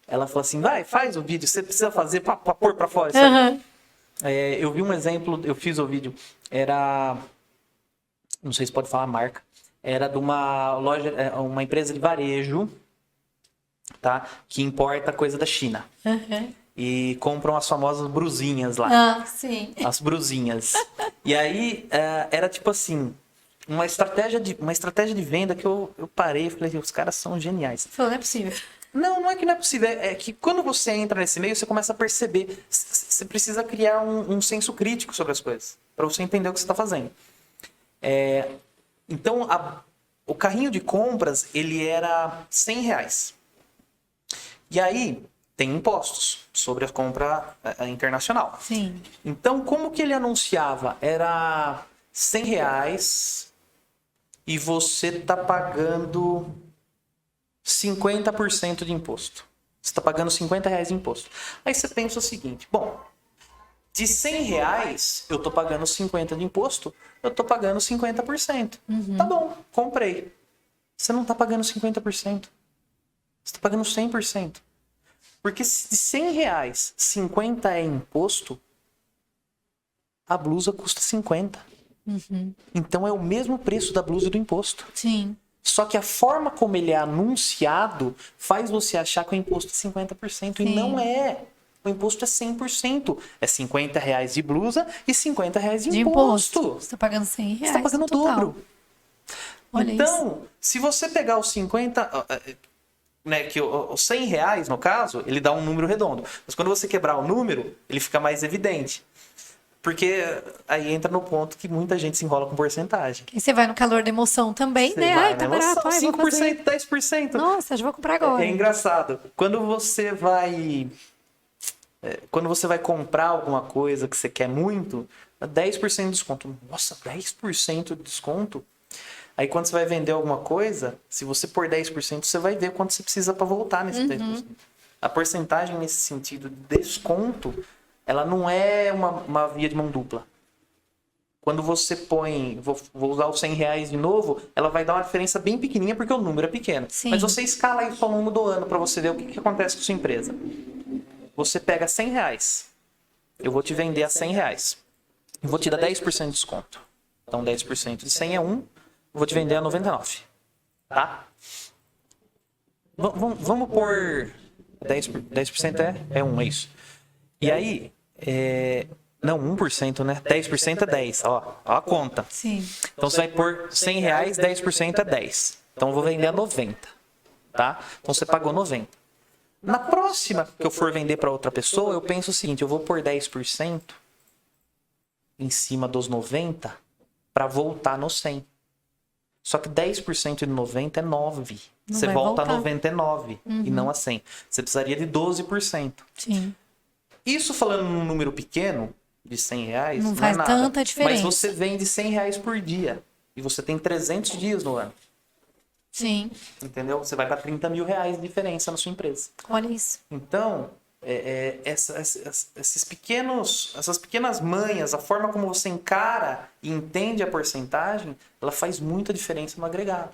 [SPEAKER 3] ela falou assim, faz o vídeo, você precisa fazer pra pôr pra fora isso aí. Eu vi um exemplo, eu fiz o vídeo, era... Não sei se pode falar a marca. Era de uma loja, uma empresa de varejo, tá? Que importa coisa da China. E compram as famosas brusinhas lá.
[SPEAKER 1] Ah, sim.
[SPEAKER 3] As brusinhas. E aí, era tipo assim, uma estratégia de venda que eu parei e falei, os caras são geniais.
[SPEAKER 1] Falou, não é possível.
[SPEAKER 3] Não é que não é possível. É que quando você entra nesse meio, você começa a perceber. Você precisa criar um senso crítico sobre as coisas. Para você entender o que você está fazendo. Então, o carrinho de compras, ele era R$100. E aí, tem impostos sobre a compra internacional.
[SPEAKER 1] Sim.
[SPEAKER 3] Então, como que ele anunciava? Era R$100 e você tá pagando 50% de imposto. Você está pagando R$50 de imposto. Aí você pensa o seguinte, bom, De R$ 100, eu tô pagando 50 de imposto, eu tô pagando 50%. Tá bom, comprei. Você não tá pagando 50%. Você tá pagando 100%. Porque se de R$ 100, 50 é imposto, a blusa custa 50. Então é o mesmo preço da blusa e do imposto.
[SPEAKER 1] Sim.
[SPEAKER 3] Só que a forma como ele é anunciado faz você achar que o imposto é 50%. E não é. O imposto é 100%. É R$ 50 de blusa e R$ 50 de imposto.
[SPEAKER 1] Você tá pagando R$ 100
[SPEAKER 3] Você está pagando
[SPEAKER 1] no
[SPEAKER 3] o
[SPEAKER 1] total.
[SPEAKER 3] dobro.
[SPEAKER 1] Olha
[SPEAKER 3] Então, se você pegar os 50... Né, que os R$ 100, no caso, ele dá um número redondo. Mas quando você quebrar o número, ele fica mais evidente. Porque aí entra no ponto que muita gente se enrola com porcentagem.
[SPEAKER 1] E você vai no calor da emoção também,
[SPEAKER 3] Você
[SPEAKER 1] né?
[SPEAKER 3] vai
[SPEAKER 1] Ai,
[SPEAKER 3] na
[SPEAKER 1] tá
[SPEAKER 3] emoção,
[SPEAKER 1] barato. Ai, vou
[SPEAKER 3] 5%,
[SPEAKER 1] fazer.
[SPEAKER 3] 10%.
[SPEAKER 1] Nossa, já vou comprar agora.
[SPEAKER 3] É engraçado. Quando você vai comprar alguma coisa que você quer muito, dá 10% de desconto. Nossa, 10% de desconto? Aí quando você vai vender alguma coisa, se você pôr 10%, você vai ver quanto você precisa para voltar nesse 10%. A porcentagem nesse sentido de desconto, ela não é uma via de mão dupla. Quando você põe, vou usar os R$ 100 de novo, ela vai dar uma diferença bem pequenininha porque o número é pequeno.
[SPEAKER 1] Sim.
[SPEAKER 3] Mas você escala isso ao longo do ano para você ver o que acontece com a sua empresa. Você pega R$ 100, eu vou te vender a R$ 100. Eu vou te dar 10% de desconto. Então 10% de 100 é 1, eu vou te vender a 99. Tá? Vamos por 10% é 1, é isso. E aí, não, 1%, né? 10% é 10. Ó a conta.
[SPEAKER 1] Sim.
[SPEAKER 3] Então você vai pôr R$ 100, 10% é 10. Então eu vou vender a 90. Tá? Então você pagou 90. Na próxima que eu for vender para outra pessoa, eu penso o seguinte, eu vou pôr 10% em cima dos 90 para voltar no 100. Só que 10% de 90 é 9.
[SPEAKER 1] Não
[SPEAKER 3] Você
[SPEAKER 1] vai
[SPEAKER 3] volta a
[SPEAKER 1] voltar.
[SPEAKER 3] 99 e não a 100. Você precisaria de 12%.
[SPEAKER 1] Sim.
[SPEAKER 3] Isso falando num número pequeno, de R$ 100,
[SPEAKER 1] Não
[SPEAKER 3] não
[SPEAKER 1] faz
[SPEAKER 3] é nada.
[SPEAKER 1] tanta diferença.
[SPEAKER 3] Mas você vende R$ 100 por dia. E você tem 300 dias no ano.
[SPEAKER 1] Sim.
[SPEAKER 3] Entendeu? Você vai para R$ 30 mil de diferença na sua empresa.
[SPEAKER 1] Olha isso.
[SPEAKER 3] Então, essas pequenas manhas, a forma como você encara e entende a porcentagem, ela faz muita diferença no agregado.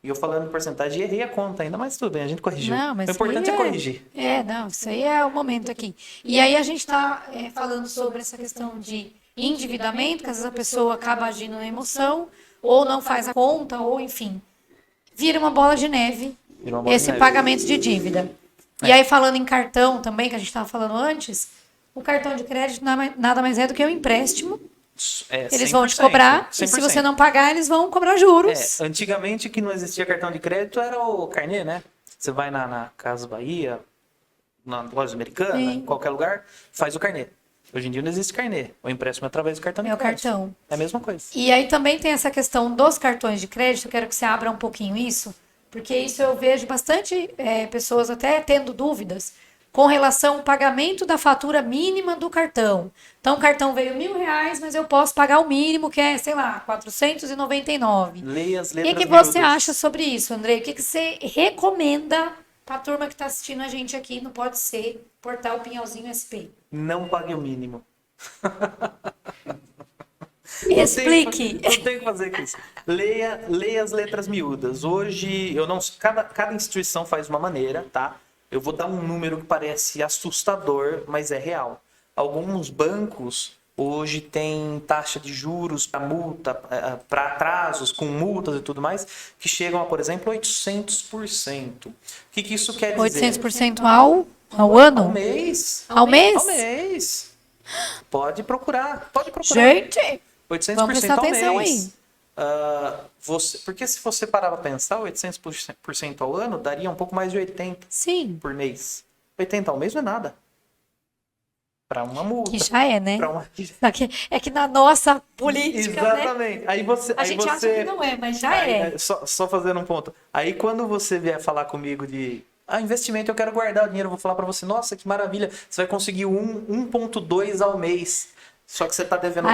[SPEAKER 3] E eu falando em porcentagem, errei a conta ainda, mas tudo bem, a gente corrigiu.
[SPEAKER 1] Não, mas
[SPEAKER 3] o importante é corrigir.
[SPEAKER 1] Não, isso aí é o momento aqui. E aí a gente está falando sobre essa questão de endividamento, que às vezes a pessoa acaba agindo na emoção, ou não faz a conta, ou enfim, vira uma bola de neve esse pagamento de dívida. E aí falando em cartão também, que a gente estava falando antes, o cartão de crédito nada mais é do que um empréstimo. Eles vão te cobrar, 100%. E se você não pagar, eles vão cobrar juros.
[SPEAKER 3] Antigamente, que não existia cartão de crédito, era o carnê, né? Você vai na Casa Bahia, na loja americana, em qualquer lugar, faz o carnê. Hoje em dia não existe carnê. O empréstimo é através do cartão de crédito. É o cartão. É a mesma coisa.
[SPEAKER 1] E aí também tem essa questão dos cartões de crédito. Eu quero que você abra um pouquinho isso, porque isso eu vejo bastante pessoas até tendo dúvidas com relação ao pagamento da fatura mínima do cartão. Então, o cartão veio R$ 1.000, mas eu posso pagar o mínimo, que é, sei lá, 499.
[SPEAKER 3] Leia as letras.
[SPEAKER 1] O que você acha sobre isso, Andrei? O que você recomenda para a turma que está assistindo a gente aqui no Pode Ser, Portal Pinhalzinho SP?
[SPEAKER 3] Não pague o mínimo.
[SPEAKER 1] Explique.
[SPEAKER 3] Não tem o que fazer com isso. Leia as letras miúdas. Hoje, eu não. Cada instituição faz uma maneira, tá? Eu vou dar um número que parece assustador, mas é real. Alguns bancos hoje têm taxa de juros para multa, para atrasos com multas e tudo mais, que chegam a, por exemplo, 800%. O que isso quer dizer?
[SPEAKER 1] 800% ao ano?
[SPEAKER 3] Ao mês.
[SPEAKER 1] Ao mês?
[SPEAKER 3] Ao mês. Pode procurar.
[SPEAKER 1] Gente,
[SPEAKER 3] 800%
[SPEAKER 1] vamos prestar
[SPEAKER 3] ao
[SPEAKER 1] atenção
[SPEAKER 3] mês.
[SPEAKER 1] aí.
[SPEAKER 3] Porque se você parar para pensar, 800% ao ano daria um pouco mais de 80
[SPEAKER 1] Sim.
[SPEAKER 3] por mês. 80 ao mês não é nada. Para uma multa.
[SPEAKER 1] Que já é, né?
[SPEAKER 3] Uma...
[SPEAKER 1] É que na nossa política,
[SPEAKER 3] exatamente.
[SPEAKER 1] Né?
[SPEAKER 3] Aí você,
[SPEAKER 1] a gente acha que não é, mas já é.
[SPEAKER 3] Só fazendo um ponto. Aí quando você vier falar comigo de investimento, eu quero guardar o dinheiro, eu vou falar para você, nossa, que maravilha, você vai conseguir 1,2 ao mês. Só que você está devendo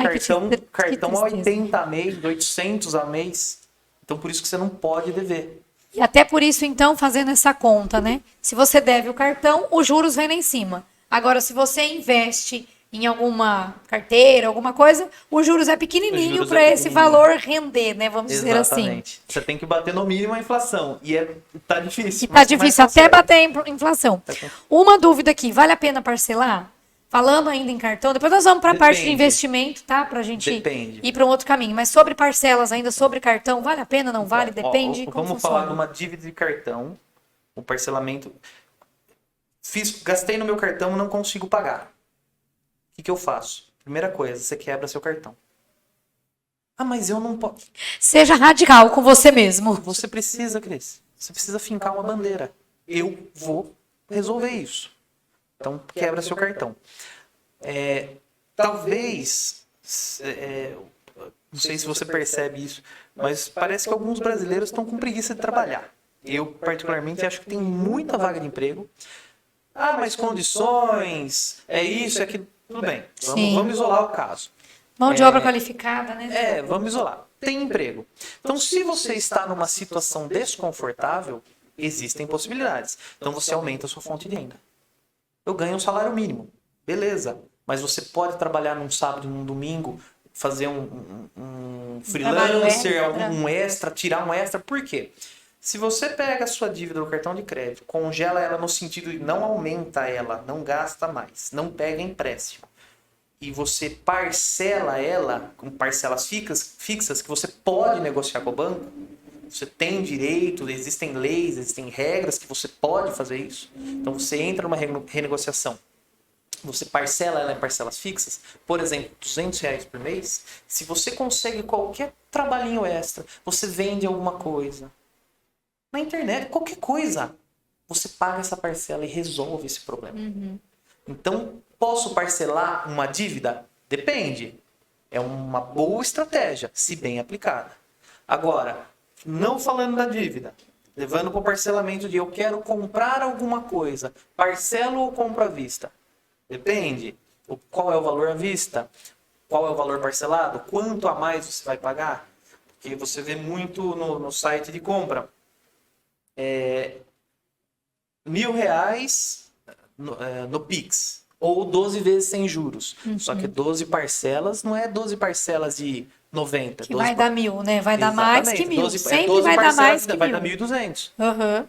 [SPEAKER 3] cartão a 80 a mês, 800 a mês. Então, por isso que você não pode dever.
[SPEAKER 1] E até por isso, então, fazendo essa conta, né? Se você deve o cartão, os juros vêm lá em cima. Agora, se você investe em alguma carteira, alguma coisa, o juros é
[SPEAKER 3] O
[SPEAKER 1] pequenininho
[SPEAKER 3] juros
[SPEAKER 1] para
[SPEAKER 3] é
[SPEAKER 1] esse
[SPEAKER 3] pequenininho.
[SPEAKER 1] valor render, né? Vamos dizer assim.
[SPEAKER 3] Exatamente. Você tem que bater no mínimo a inflação. E tá difícil.
[SPEAKER 1] E tá
[SPEAKER 3] mas
[SPEAKER 1] difícil até
[SPEAKER 3] consegue.
[SPEAKER 1] bater a inflação. Uma dúvida aqui, vale a pena parcelar? Falando ainda em cartão, depois nós vamos para a parte de
[SPEAKER 3] Depende.
[SPEAKER 1] investimento, tá? Pra gente
[SPEAKER 3] Depende.
[SPEAKER 1] ir para um outro caminho. Mas sobre parcelas ainda, sobre cartão, vale a pena, não vale?
[SPEAKER 3] Ó,
[SPEAKER 1] Depende como
[SPEAKER 3] vamos
[SPEAKER 1] funciona.
[SPEAKER 3] falar de uma dívida de cartão. O parcelamento. Gastei no meu cartão e não consigo pagar. O que eu faço? Primeira coisa, você quebra seu cartão. Ah, mas eu não posso.
[SPEAKER 1] Seja radical com você mesmo.
[SPEAKER 3] Você precisa, Cris. Você precisa fincar uma bandeira. Eu vou resolver isso. Então, quebra seu cartão. Talvez, não sei se você percebe isso, mas parece que alguns brasileiros estão com preguiça de trabalhar. Eu, particularmente, acho que tem muita vaga de emprego. Ah, mas condições, é isso, é aquilo. Tudo bem,
[SPEAKER 1] Sim.
[SPEAKER 3] vamos isolar o caso.
[SPEAKER 1] Mão de obra qualificada, né?
[SPEAKER 3] Vamos isolar. Tem emprego. Então, se você está numa situação desconfortável, existem possibilidades. Então, você aumenta a sua fonte de renda. Eu ganho um salário mínimo. Beleza. Mas você pode trabalhar num sábado e num domingo, fazer um freelancer, um extra, tirar um extra. Por quê? Se você pega a sua dívida do cartão de crédito, congela ela no sentido de não aumenta ela, não gasta mais, não pega empréstimo, e você parcela ela com parcelas fixas que você pode negociar com o banco, você tem direito, existem leis, existem regras que você pode fazer isso. Então você entra numa renegociação, você parcela ela em parcelas fixas, por exemplo, R$200 por mês. Se você consegue qualquer trabalhinho extra, você vende alguma coisa na internet, qualquer coisa, você paga essa parcela e resolve esse problema. Então, posso parcelar uma dívida? Depende. É uma boa estratégia, se bem aplicada. Agora, não falando da dívida, levando para o parcelamento de eu quero comprar alguma coisa, parcelo ou compro à vista? Depende. Qual é o valor à vista? Qual é o valor parcelado? Quanto a mais você vai pagar? Porque você vê muito no site de compra. R$1.000 no Pix. Ou 12 vezes sem juros. Só que 12 parcelas não é 12 parcelas de 90.
[SPEAKER 1] Que vai dar 1.000, né? Vai dar mais que 1.000.
[SPEAKER 3] 12,
[SPEAKER 1] Sempre
[SPEAKER 3] 12
[SPEAKER 1] vai dar mais que 1.000.
[SPEAKER 3] vai dar 1.200.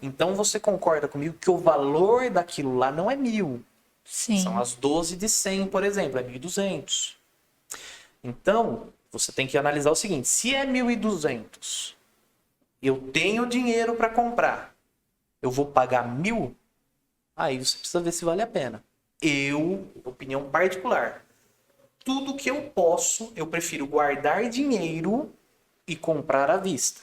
[SPEAKER 3] Então você concorda comigo que o valor daquilo lá não é 1.000.
[SPEAKER 1] Sim.
[SPEAKER 3] São as 12 de 100, por exemplo, é 1.200. Então, você tem que analisar o seguinte, se é 1.200, eu tenho dinheiro para comprar, eu vou pagar 1.000, aí você precisa ver se vale a pena. Opinião particular, tudo que eu posso, eu prefiro guardar dinheiro e comprar à vista.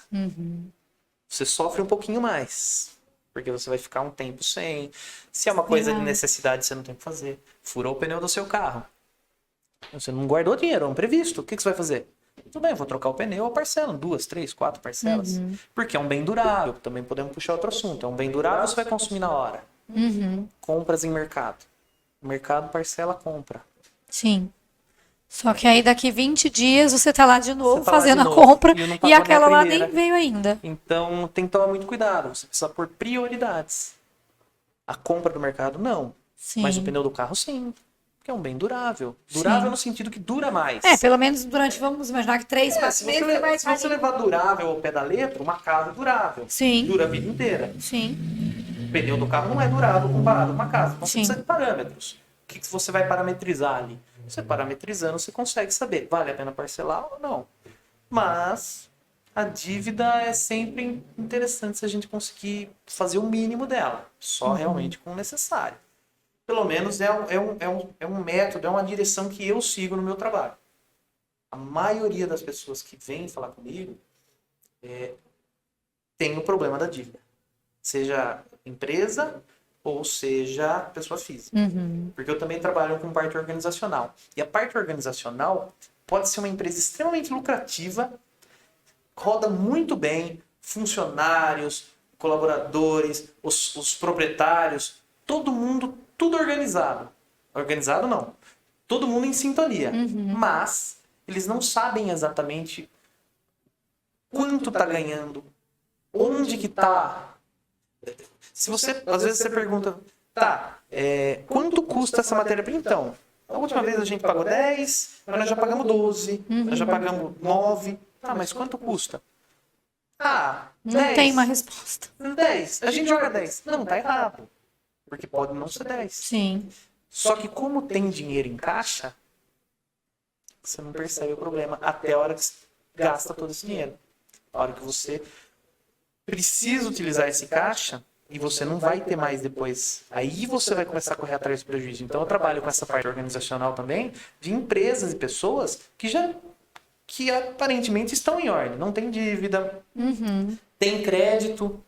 [SPEAKER 3] Você sofre um pouquinho mais, porque você vai ficar um tempo sem. Se é uma coisa de necessidade, você não tem o que fazer. Furou o pneu do seu carro. Você não guardou dinheiro, é um imprevisto. O que você vai fazer? Tudo bem, eu vou trocar o pneu ou parcela. 2, 3, 4 parcelas. Porque é um bem durável. Também podemos puxar outro assunto. É um bem durável, você vai consumir na hora. Compras em mercado. Mercado, parcela, compra.
[SPEAKER 1] Sim. Só que aí daqui 20 dias você tá lá de novo
[SPEAKER 3] tá lá
[SPEAKER 1] fazendo
[SPEAKER 3] de
[SPEAKER 1] a
[SPEAKER 3] novo,
[SPEAKER 1] compra
[SPEAKER 3] e eu não
[SPEAKER 1] e
[SPEAKER 3] pagou nem
[SPEAKER 1] aquela
[SPEAKER 3] a
[SPEAKER 1] lá
[SPEAKER 3] primeira.
[SPEAKER 1] nem veio ainda.
[SPEAKER 3] Então tem que tomar muito cuidado. Você precisa pôr prioridades. A compra do mercado, não.
[SPEAKER 1] Sim.
[SPEAKER 3] Mas o pneu do carro, sim. Porque é um bem durável. Durável
[SPEAKER 1] Sim.
[SPEAKER 3] no sentido que dura mais.
[SPEAKER 1] Pelo menos durante, vamos imaginar que 3, 4 meses você vai
[SPEAKER 3] Se você levar durável ao pé da letra, uma casa é durável.
[SPEAKER 1] Sim.
[SPEAKER 3] Dura a vida inteira.
[SPEAKER 1] Sim.
[SPEAKER 3] O pneu do carro não é durável comparado com uma casa. Então você
[SPEAKER 1] Sim.
[SPEAKER 3] precisa de parâmetros. O que você vai parametrizar ali? Você parametrizando, você consegue saber, vale a pena parcelar ou não. Mas a dívida é sempre interessante se a gente conseguir fazer o mínimo dela. Só realmente com o necessário. Pelo menos é um método, é uma direção que eu sigo no meu trabalho. A maioria das pessoas que vêm falar comigo tem o problema da dívida. Seja empresa ou seja pessoa física. Porque eu também trabalho com parte organizacional. E a parte organizacional pode ser uma empresa extremamente lucrativa, roda muito bem, funcionários, colaboradores, os proprietários, todo mundo, tudo organizado. Organizado não. Todo mundo em sintonia. Mas eles não sabem exatamente quanto está ganhando, onde que está. Se você, às vezes você pergunta, quanto custa essa matéria-prima? Então, A última vez a gente pagou 10, mas nós já pagamos 12, nós já pagamos 9. Tá, mas quanto custa? Ah,
[SPEAKER 1] Não
[SPEAKER 3] 10.
[SPEAKER 1] tem uma resposta.
[SPEAKER 3] 10. A gente joga 10. Não, tá errado. Porque pode não ser 10.
[SPEAKER 1] Sim.
[SPEAKER 3] Só que como tem dinheiro em caixa, você não percebe o problema até a hora que você gasta todo esse dinheiro. A hora que você precisa utilizar esse caixa e você não vai ter mais depois. Aí você vai começar a correr atrás do prejuízo. Então eu trabalho com essa parte organizacional também, de empresas e pessoas que aparentemente estão em ordem. Não tem dívida, tem crédito.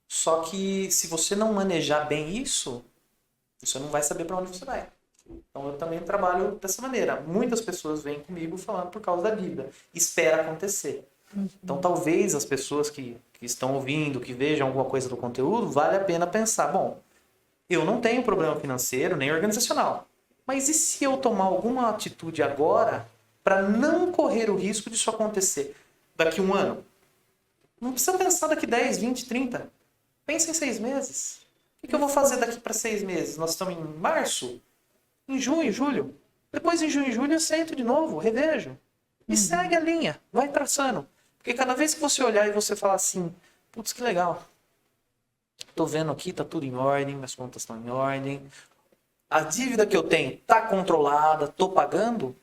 [SPEAKER 3] Só que se você não manejar bem isso, você não vai saber para onde você vai. Então eu também trabalho dessa maneira. Muitas pessoas vêm comigo falando por causa da dívida. Espera acontecer. Então talvez as pessoas que estão ouvindo, que vejam alguma coisa do conteúdo, vale a pena pensar, bom, eu não tenho problema financeiro nem organizacional. Mas e se eu tomar alguma atitude agora para não correr o risco disso acontecer daqui a um ano? Não precisa pensar daqui 10, 20, 30. Pensa em 6 meses. O que eu vou fazer daqui para 6 meses? Nós estamos em março? Em junho, julho? Depois em junho e julho eu sento de novo, revejo. E segue a linha, vai traçando. Porque cada vez que você olhar e você falar assim, putz, que legal. Tô vendo aqui, tá tudo em ordem, minhas contas estão em ordem. A dívida que eu tenho tá controlada, tô pagando.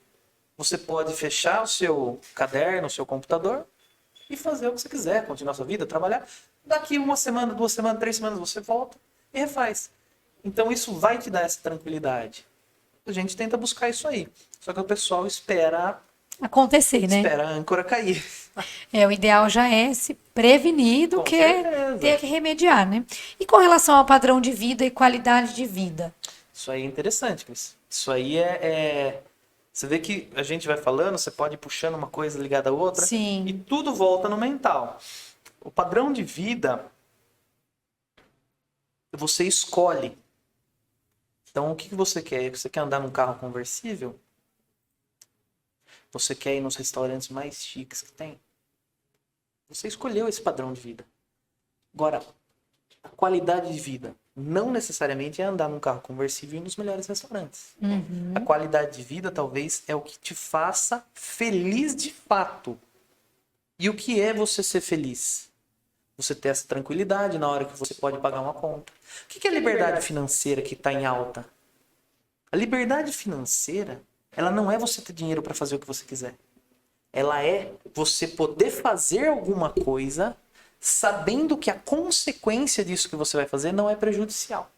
[SPEAKER 3] Você pode fechar o seu caderno, o seu computador e fazer o que você quiser, continuar sua vida, trabalhar. Daqui 1 semana, 2 semanas, 3 semanas você volta e refaz. Então isso vai te dar essa tranquilidade. A gente tenta buscar isso aí. Só que o pessoal espera
[SPEAKER 1] Acontecer, né?
[SPEAKER 3] a âncora cair.
[SPEAKER 1] O ideal já é se prevenir do
[SPEAKER 3] Com
[SPEAKER 1] que
[SPEAKER 3] certeza.
[SPEAKER 1] ter que remediar, né? E com relação ao padrão de vida e qualidade de vida?
[SPEAKER 3] Isso aí é interessante, Cris. Isso aí Você vê que a gente vai falando, você pode ir puxando uma coisa ligada à outra.
[SPEAKER 1] Sim.
[SPEAKER 3] E tudo volta no mental. O padrão de vida, você escolhe. Então, o que você quer? Você quer andar num carro conversível? Você quer ir nos restaurantes mais chiques que tem? Você escolheu esse padrão de vida. Agora, a qualidade de vida não necessariamente é andar num carro conversível e ir nos melhores restaurantes. A qualidade de vida, talvez, é o que te faça feliz de fato. E o que é você ser feliz? Você ter essa tranquilidade na hora que você pode pagar uma conta. O que é a liberdade financeira que está em alta? A liberdade financeira, ela não é você ter dinheiro para fazer o que você quiser. Ela é você poder fazer alguma coisa sabendo que a consequência disso que você vai fazer não é prejudicial.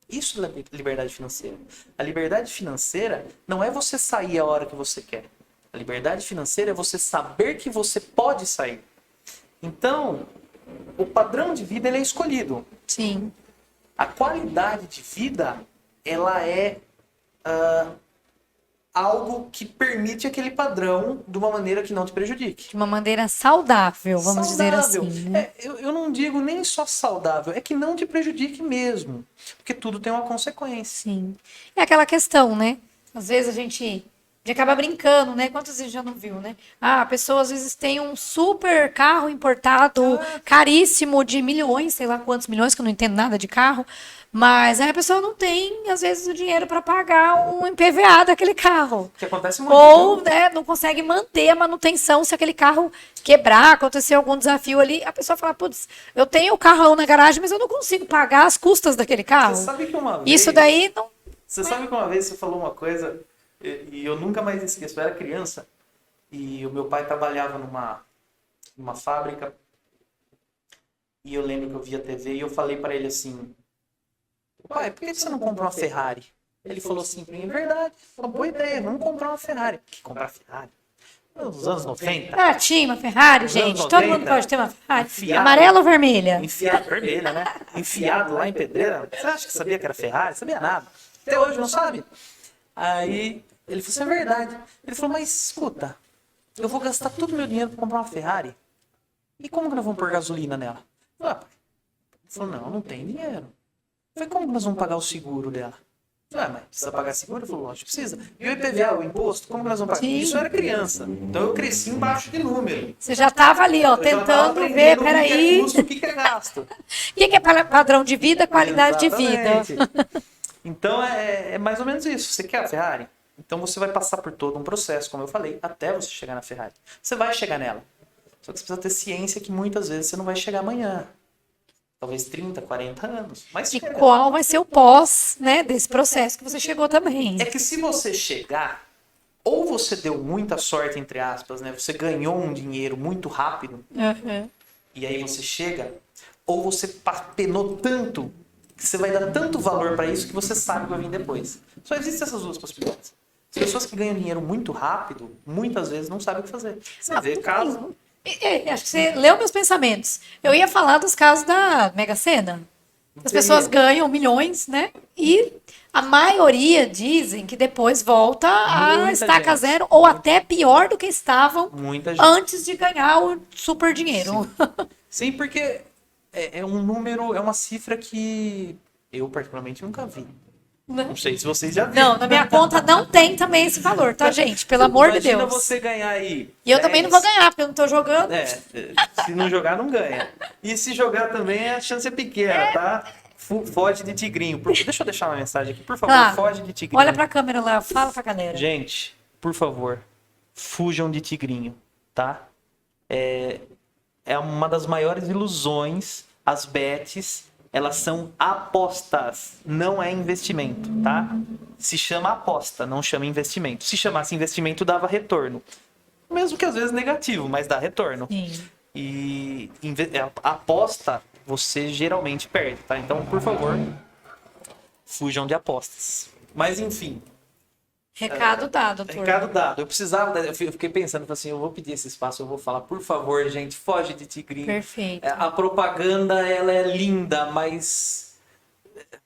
[SPEAKER 3] Isso é liberdade financeira. A liberdade financeira não é você sair a hora que você quer. A liberdade financeira é você saber que você pode sair. Então, o padrão de vida ele é escolhido.
[SPEAKER 1] Sim.
[SPEAKER 3] A qualidade de vida, ela é algo que permite aquele padrão de uma maneira que não te prejudique.
[SPEAKER 1] De uma maneira saudável, vamos dizer assim. Né?
[SPEAKER 3] Eu não digo nem só saudável, é que não te prejudique mesmo. Porque tudo tem uma consequência.
[SPEAKER 1] Sim. É aquela questão, né? Às vezes a gente acaba brincando, né? Quantas vezes já não viu, né? A pessoa às vezes tem um super carro importado, caríssimo, de milhões, sei lá quantos milhões, que eu não entendo nada de carro. Mas aí a pessoa não tem, às vezes, o dinheiro para pagar um IPVA daquele carro.
[SPEAKER 3] Que acontece muito.
[SPEAKER 1] Ou, né, não consegue manter a manutenção se aquele carro quebrar, acontecer algum desafio ali. A pessoa fala, putz, eu tenho o carrão na garagem, mas eu não consigo pagar as custas daquele carro.
[SPEAKER 3] Você sabe que uma vez...
[SPEAKER 1] Isso daí não...
[SPEAKER 3] Você sabe que uma vez você falou uma coisa, e eu nunca mais esqueço. Eu era criança, e o meu pai trabalhava numa fábrica, e eu lembro que eu via TV, e eu falei para ele assim... Pai, por que você não compra uma Ferrari? Ele falou assim, é verdade, uma boa ideia, vamos comprar uma Ferrari. Que comprar Ferrari? Nos anos 90.
[SPEAKER 1] tinha uma Ferrari,
[SPEAKER 3] Nos
[SPEAKER 1] gente.
[SPEAKER 3] anos
[SPEAKER 1] Todo
[SPEAKER 3] 90,
[SPEAKER 1] mundo pode ter uma Ferrari.
[SPEAKER 3] enfiado.
[SPEAKER 1] Amarela ou vermelha?
[SPEAKER 3] Enfiado, vermelha, né? Enfiado lá em pedreira. Você acha que sabia que era Ferrari? Sabia nada. Até hoje não sabe. Aí ele falou assim, é verdade. Ele falou, mas escuta, eu vou gastar todo o meu dinheiro para comprar uma Ferrari. E como que nós vamos pôr gasolina nela? Eu falei, ele falou, não tem dinheiro. Eu falei, como que nós vamos pagar o seguro dela? Eu falei, mas precisa pagar seguro? Ele falou, lógico, precisa. E o IPVA, o imposto, como que nós vamos pagar?
[SPEAKER 1] Sim.
[SPEAKER 3] Isso eu era criança. Então eu cresci embaixo de número.
[SPEAKER 1] Você já estava ali, ó,
[SPEAKER 3] Eu já tava
[SPEAKER 1] tentando ver,
[SPEAKER 3] aprendendo
[SPEAKER 1] peraí.
[SPEAKER 3] O que é custo, o que é gasto.
[SPEAKER 1] O que é padrão de vida, qualidade de vida?
[SPEAKER 3] Exatamente. Então é mais ou menos isso. Você quer a Ferrari? Então você vai passar por todo um processo, como eu falei, até você chegar na Ferrari. Você vai chegar nela. Só que você precisa ter ciência que muitas vezes você não vai chegar amanhã. Talvez 30, 40 anos. Mas
[SPEAKER 1] E
[SPEAKER 3] chega.
[SPEAKER 1] qual vai ser o pós, né, desse processo que você chegou também.
[SPEAKER 3] É que se você chegar, ou você deu muita sorte, entre aspas, né? Você ganhou um dinheiro muito rápido,
[SPEAKER 1] Uhum.
[SPEAKER 3] e aí você chega, ou você penou tanto, que você vai dar tanto valor para isso que você sabe que vai vir depois. Só existem essas duas possibilidades. As pessoas que ganham dinheiro muito rápido, muitas vezes não sabem o que fazer. Você vê caso...
[SPEAKER 1] Acho que você leu meus pensamentos. Eu ia falar dos casos da Mega Sena. As pessoas ganham milhões, né? E a maioria dizem que depois volta a
[SPEAKER 3] Muita
[SPEAKER 1] estaca
[SPEAKER 3] gente.
[SPEAKER 1] zero ou até pior do que estavam
[SPEAKER 3] Muita gente.
[SPEAKER 1] antes de ganhar o super dinheiro.
[SPEAKER 3] Sim, porque é um número, é uma cifra que eu particularmente nunca vi. Não sei se vocês já viram.
[SPEAKER 1] Não, na minha conta não tem também esse valor, tá, gente? Pelo amor de
[SPEAKER 3] Imagina
[SPEAKER 1] Deus.
[SPEAKER 3] você ganhar aí.
[SPEAKER 1] E eu também não vou ganhar, porque eu não tô jogando.
[SPEAKER 3] Se não jogar, não ganha. E se jogar também, a chance é pequena, tá? Foge de tigrinho. Deixa eu deixar uma mensagem aqui, por favor.
[SPEAKER 1] Lá,
[SPEAKER 3] Foge de tigrinho.
[SPEAKER 1] olha pra câmera lá, fala pra galera.
[SPEAKER 3] Gente, por favor, fujam de tigrinho, tá? É uma das maiores ilusões. As bets, elas são apostas, não é investimento, tá? Se chama aposta, não chama investimento. Se chamasse investimento, dava retorno. Mesmo que às vezes negativo, mas dá retorno.
[SPEAKER 1] Sim.
[SPEAKER 3] E aposta, você geralmente perde, tá? Então, por favor, fujam de apostas. Mas, enfim,
[SPEAKER 1] Recado dado, doutor.
[SPEAKER 3] recado dado. Eu fiquei pensando, falei assim, eu vou pedir esse espaço, eu vou falar, por favor, gente, foge de tigrinho.
[SPEAKER 1] Perfeito.
[SPEAKER 3] A propaganda, ela é linda, mas...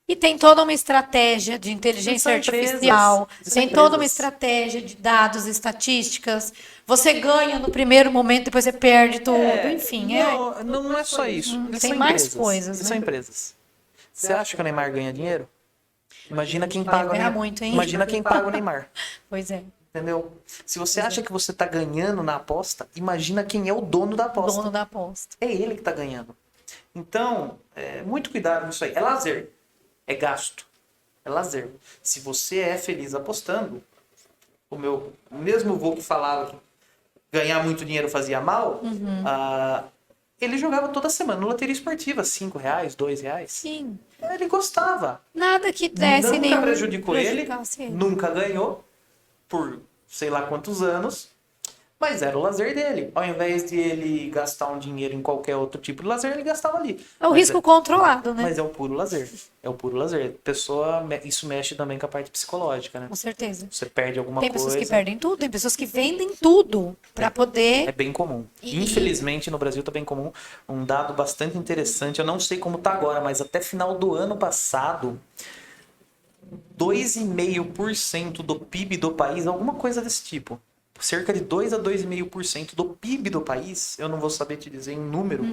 [SPEAKER 1] E tem toda uma estratégia de inteligência
[SPEAKER 3] São empresas.
[SPEAKER 1] artificial,
[SPEAKER 3] São
[SPEAKER 1] tem toda uma
[SPEAKER 3] empresas.
[SPEAKER 1] estratégia de dados, estatísticas. Você ganha no primeiro momento, depois você perde tudo, enfim.
[SPEAKER 3] Não é só isso. Eles
[SPEAKER 1] Tem
[SPEAKER 3] são
[SPEAKER 1] mais
[SPEAKER 3] empresas.
[SPEAKER 1] coisas,
[SPEAKER 3] Eles
[SPEAKER 1] né?
[SPEAKER 3] são empresas. Você acha que o Neymar ganha dinheiro? Imagina quem
[SPEAKER 1] Vai
[SPEAKER 3] paga o
[SPEAKER 1] ganhar
[SPEAKER 3] Neymar.
[SPEAKER 1] muito, hein?
[SPEAKER 3] Imagina quem paga o Neymar.
[SPEAKER 1] Pois é,
[SPEAKER 3] Entendeu? Se você acha que você tá ganhando na aposta, imagina quem é o dono da aposta.
[SPEAKER 1] dono da aposta.
[SPEAKER 3] É ele que tá ganhando. Então, muito cuidado nisso aí. É lazer. É gasto. É lazer. Se você é feliz apostando, o meu mesmo vô que falava que ganhar muito dinheiro fazia mal, ele jogava toda semana no loteria esportiva, R$5, R$2.
[SPEAKER 1] Sim.
[SPEAKER 3] Ele gostava.
[SPEAKER 1] Nada que desse
[SPEAKER 3] Nunca
[SPEAKER 1] nenhum
[SPEAKER 3] prejudicou ele,
[SPEAKER 1] prejudicasse ele.
[SPEAKER 3] nunca ganhou por sei lá quantos anos, mas era o lazer dele. Ao invés de ele gastar um dinheiro em qualquer outro tipo de lazer, ele gastava ali.
[SPEAKER 1] É o
[SPEAKER 3] Mas
[SPEAKER 1] risco controlado, né?
[SPEAKER 3] Mas é o puro lazer. É o puro lazer. Isso mexe também com a parte psicológica, né?
[SPEAKER 1] Com certeza.
[SPEAKER 3] Você perde alguma
[SPEAKER 1] Tem
[SPEAKER 3] coisa.
[SPEAKER 1] pessoas que perdem tudo, tem pessoas que vendem tudo pra
[SPEAKER 3] É
[SPEAKER 1] poder.
[SPEAKER 3] bem comum.
[SPEAKER 1] E-
[SPEAKER 3] Infelizmente, no Brasil tá bem comum. Um dado bastante interessante. Eu não sei como tá agora, mas até final do ano passado, 2,5% do PIB do país, alguma coisa desse tipo. Cerca de 2 a 2,5% do PIB do país, eu não vou saber te dizer em número,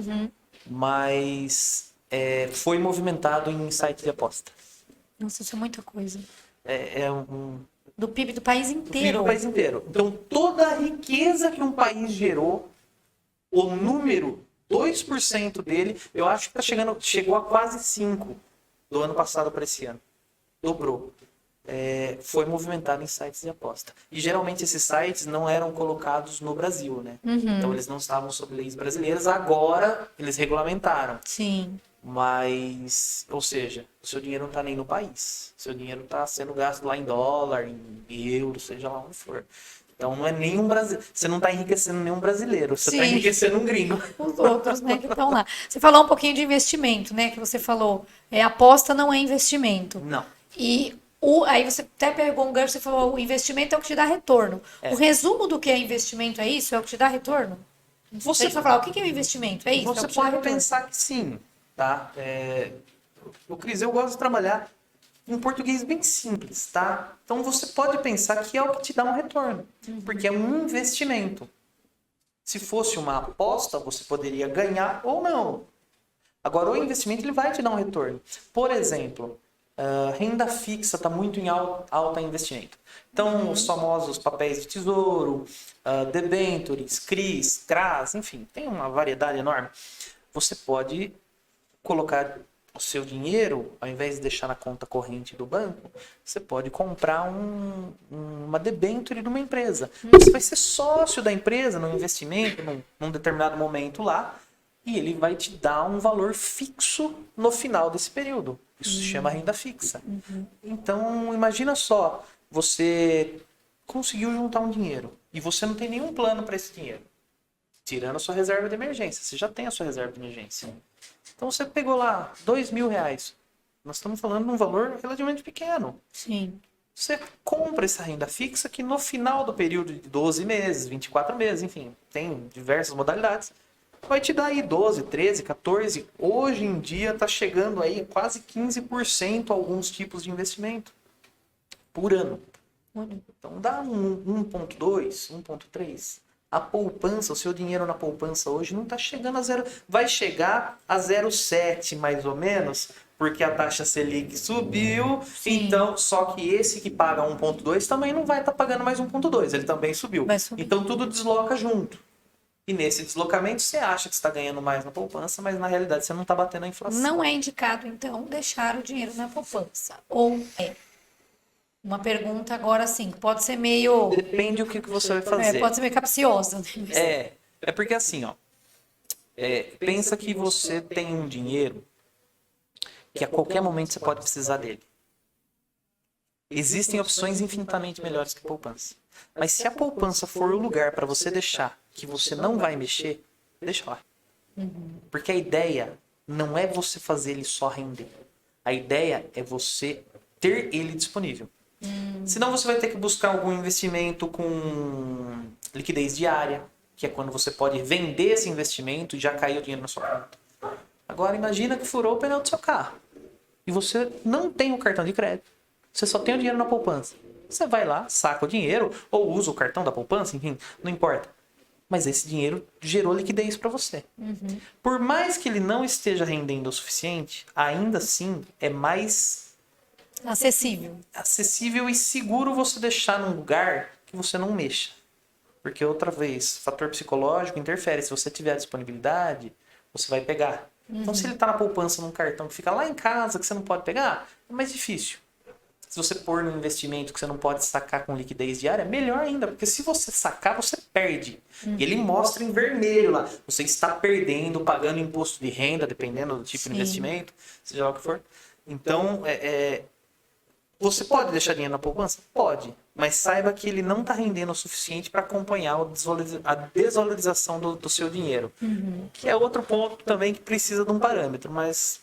[SPEAKER 3] mas foi movimentado em site de aposta.
[SPEAKER 1] Nossa, isso é muita coisa.
[SPEAKER 3] É um
[SPEAKER 1] Do PIB do país
[SPEAKER 3] PIB
[SPEAKER 1] inteiro.
[SPEAKER 3] do país inteiro. Então, toda a riqueza que um país gerou, o número, 2% dele, eu acho que chegou a quase 5% do ano passado para esse ano. Dobrou. Foi movimentado em sites de aposta. E geralmente esses sites não eram colocados no Brasil, né? Então eles não estavam sob leis brasileiras. Agora eles regulamentaram.
[SPEAKER 1] Sim.
[SPEAKER 3] Mas, ou seja, o seu dinheiro não está nem no país. O seu dinheiro está sendo gasto lá em dólar, em euro, seja lá onde for. Então não é nenhum brasileiro. Você não está enriquecendo nenhum brasileiro. Você está
[SPEAKER 1] Sim.
[SPEAKER 3] enriquecendo um gringo.
[SPEAKER 1] Os outros, né, que estão lá. Você falou um pouquinho de investimento, né? Que você falou, aposta não é investimento.
[SPEAKER 3] Não.
[SPEAKER 1] E aí você até pegou um gancho, você falou, o investimento é o que te dá retorno. O resumo do que é investimento é isso? É o que te dá retorno? Você vai falar, o que é o investimento? É isso?
[SPEAKER 3] Você
[SPEAKER 1] é o que te dá
[SPEAKER 3] pode
[SPEAKER 1] retorno.
[SPEAKER 3] pensar que sim, tá? O Cris, eu gosto de trabalhar em português bem simples, tá? Então você pode pensar que é o que te dá um retorno, porque é um investimento. Se fosse uma aposta, você poderia ganhar ou não. Agora, o investimento ele vai te dar um retorno. Por exemplo, renda fixa está muito em alta investimento. Então, os famosos papéis de tesouro, debentures, CRIs, CRAs, enfim, tem uma variedade enorme. Você pode colocar o seu dinheiro, ao invés de deixar na conta corrente do banco, você pode comprar uma debênture de uma empresa. Você vai ser sócio da empresa num investimento, num determinado momento lá, e ele vai te dar um valor fixo no final desse período. Isso se chama renda fixa. Então, imagina só, você conseguiu juntar um dinheiro e você não tem nenhum plano para esse dinheiro. Tirando a sua reserva de emergência. Você já tem a sua reserva de emergência. Então você pegou lá R$ 2.000. Nós estamos falando de um valor relativamente pequeno.
[SPEAKER 1] Sim.
[SPEAKER 3] Você compra essa renda fixa que no final do período de 12 meses, 24 meses, enfim, tem diversas modalidades, vai te dar aí 12, 13, 14. Hoje em dia está chegando aí quase 15% alguns tipos de investimento por ano. Então dá 1,2, 1,3. A poupança, o seu dinheiro na poupança hoje não está chegando a zero. Vai chegar a 0,7 mais ou menos, porque a taxa Selic subiu.
[SPEAKER 1] Sim.
[SPEAKER 3] Então, só que esse que paga 1,2 também não vai estar pagando mais 1,2. Ele também subiu.
[SPEAKER 1] Vai subir.
[SPEAKER 3] Então tudo desloca junto. E nesse deslocamento você acha que está ganhando mais na poupança, mas na realidade você não está batendo a inflação.
[SPEAKER 1] Não é indicado, então, deixar o dinheiro na poupança. Ou é? Uma pergunta agora, sim, pode ser meio...
[SPEAKER 3] Depende do que você vai fazer.
[SPEAKER 1] pode ser meio capciosa. Né?
[SPEAKER 3] É porque assim, ó. Pensa que você tem um dinheiro que a qualquer momento você pode precisar dele. Existem opções infinitamente melhores que a poupança. Mas se a poupança for o lugar para você deixar que você não vai mexer, deixa lá. Porque a ideia não é você fazer ele só render. A ideia é você ter ele disponível. Senão você vai ter que buscar algum investimento com liquidez diária, que é quando você pode vender esse investimento e já cair o dinheiro na sua conta. Agora imagina que furou o pneu do seu carro e você não tem o cartão de crédito. Você só tem o dinheiro na poupança. Você vai lá, saca o dinheiro ou usa o cartão da poupança, enfim, não importa. Mas esse dinheiro gerou liquidez para você. Por mais que ele não esteja rendendo o suficiente, ainda assim é mais acessível e seguro você deixar num lugar que você não mexa. Porque outra vez, fator psicológico interfere. Se você tiver disponibilidade, você vai pegar. Então se ele está na poupança num cartão que fica lá em casa, que você não pode pegar, é mais difícil. Se você pôr no investimento que você não pode sacar com liquidez diária, melhor ainda. Porque se você sacar, você perde. E ele mostra em vermelho lá. Você está perdendo, pagando imposto de renda, dependendo do tipo de investimento, seja lá o que for. Então, você pode deixar dinheiro na poupança? Pode. Mas saiba que ele não está rendendo o suficiente para acompanhar a desvalorização do seu dinheiro. Que é outro ponto também que precisa de um parâmetro. Mas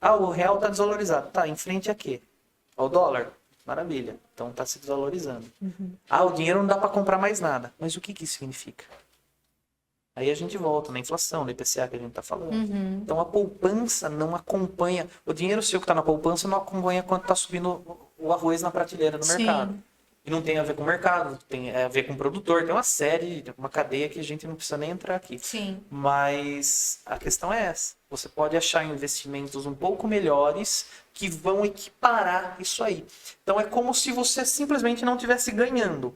[SPEAKER 3] o real está desvalorizado. Tá, em frente a quê? Ao dólar? Maravilha. Então está se desvalorizando. O dinheiro não dá para comprar mais nada. Mas o que isso significa? Aí a gente volta na inflação, no IPCA que a gente está falando. Então a poupança não acompanha. O dinheiro seu que está na poupança não acompanha quanto está subindo o arroz na prateleira do mercado. E não tem a ver com o mercado, tem a ver com o produtor. Tem uma cadeia que a gente não precisa nem entrar aqui. Mas a questão é essa. Você pode achar investimentos um pouco melhores que vão equiparar isso aí. Então é como se você simplesmente não estivesse ganhando.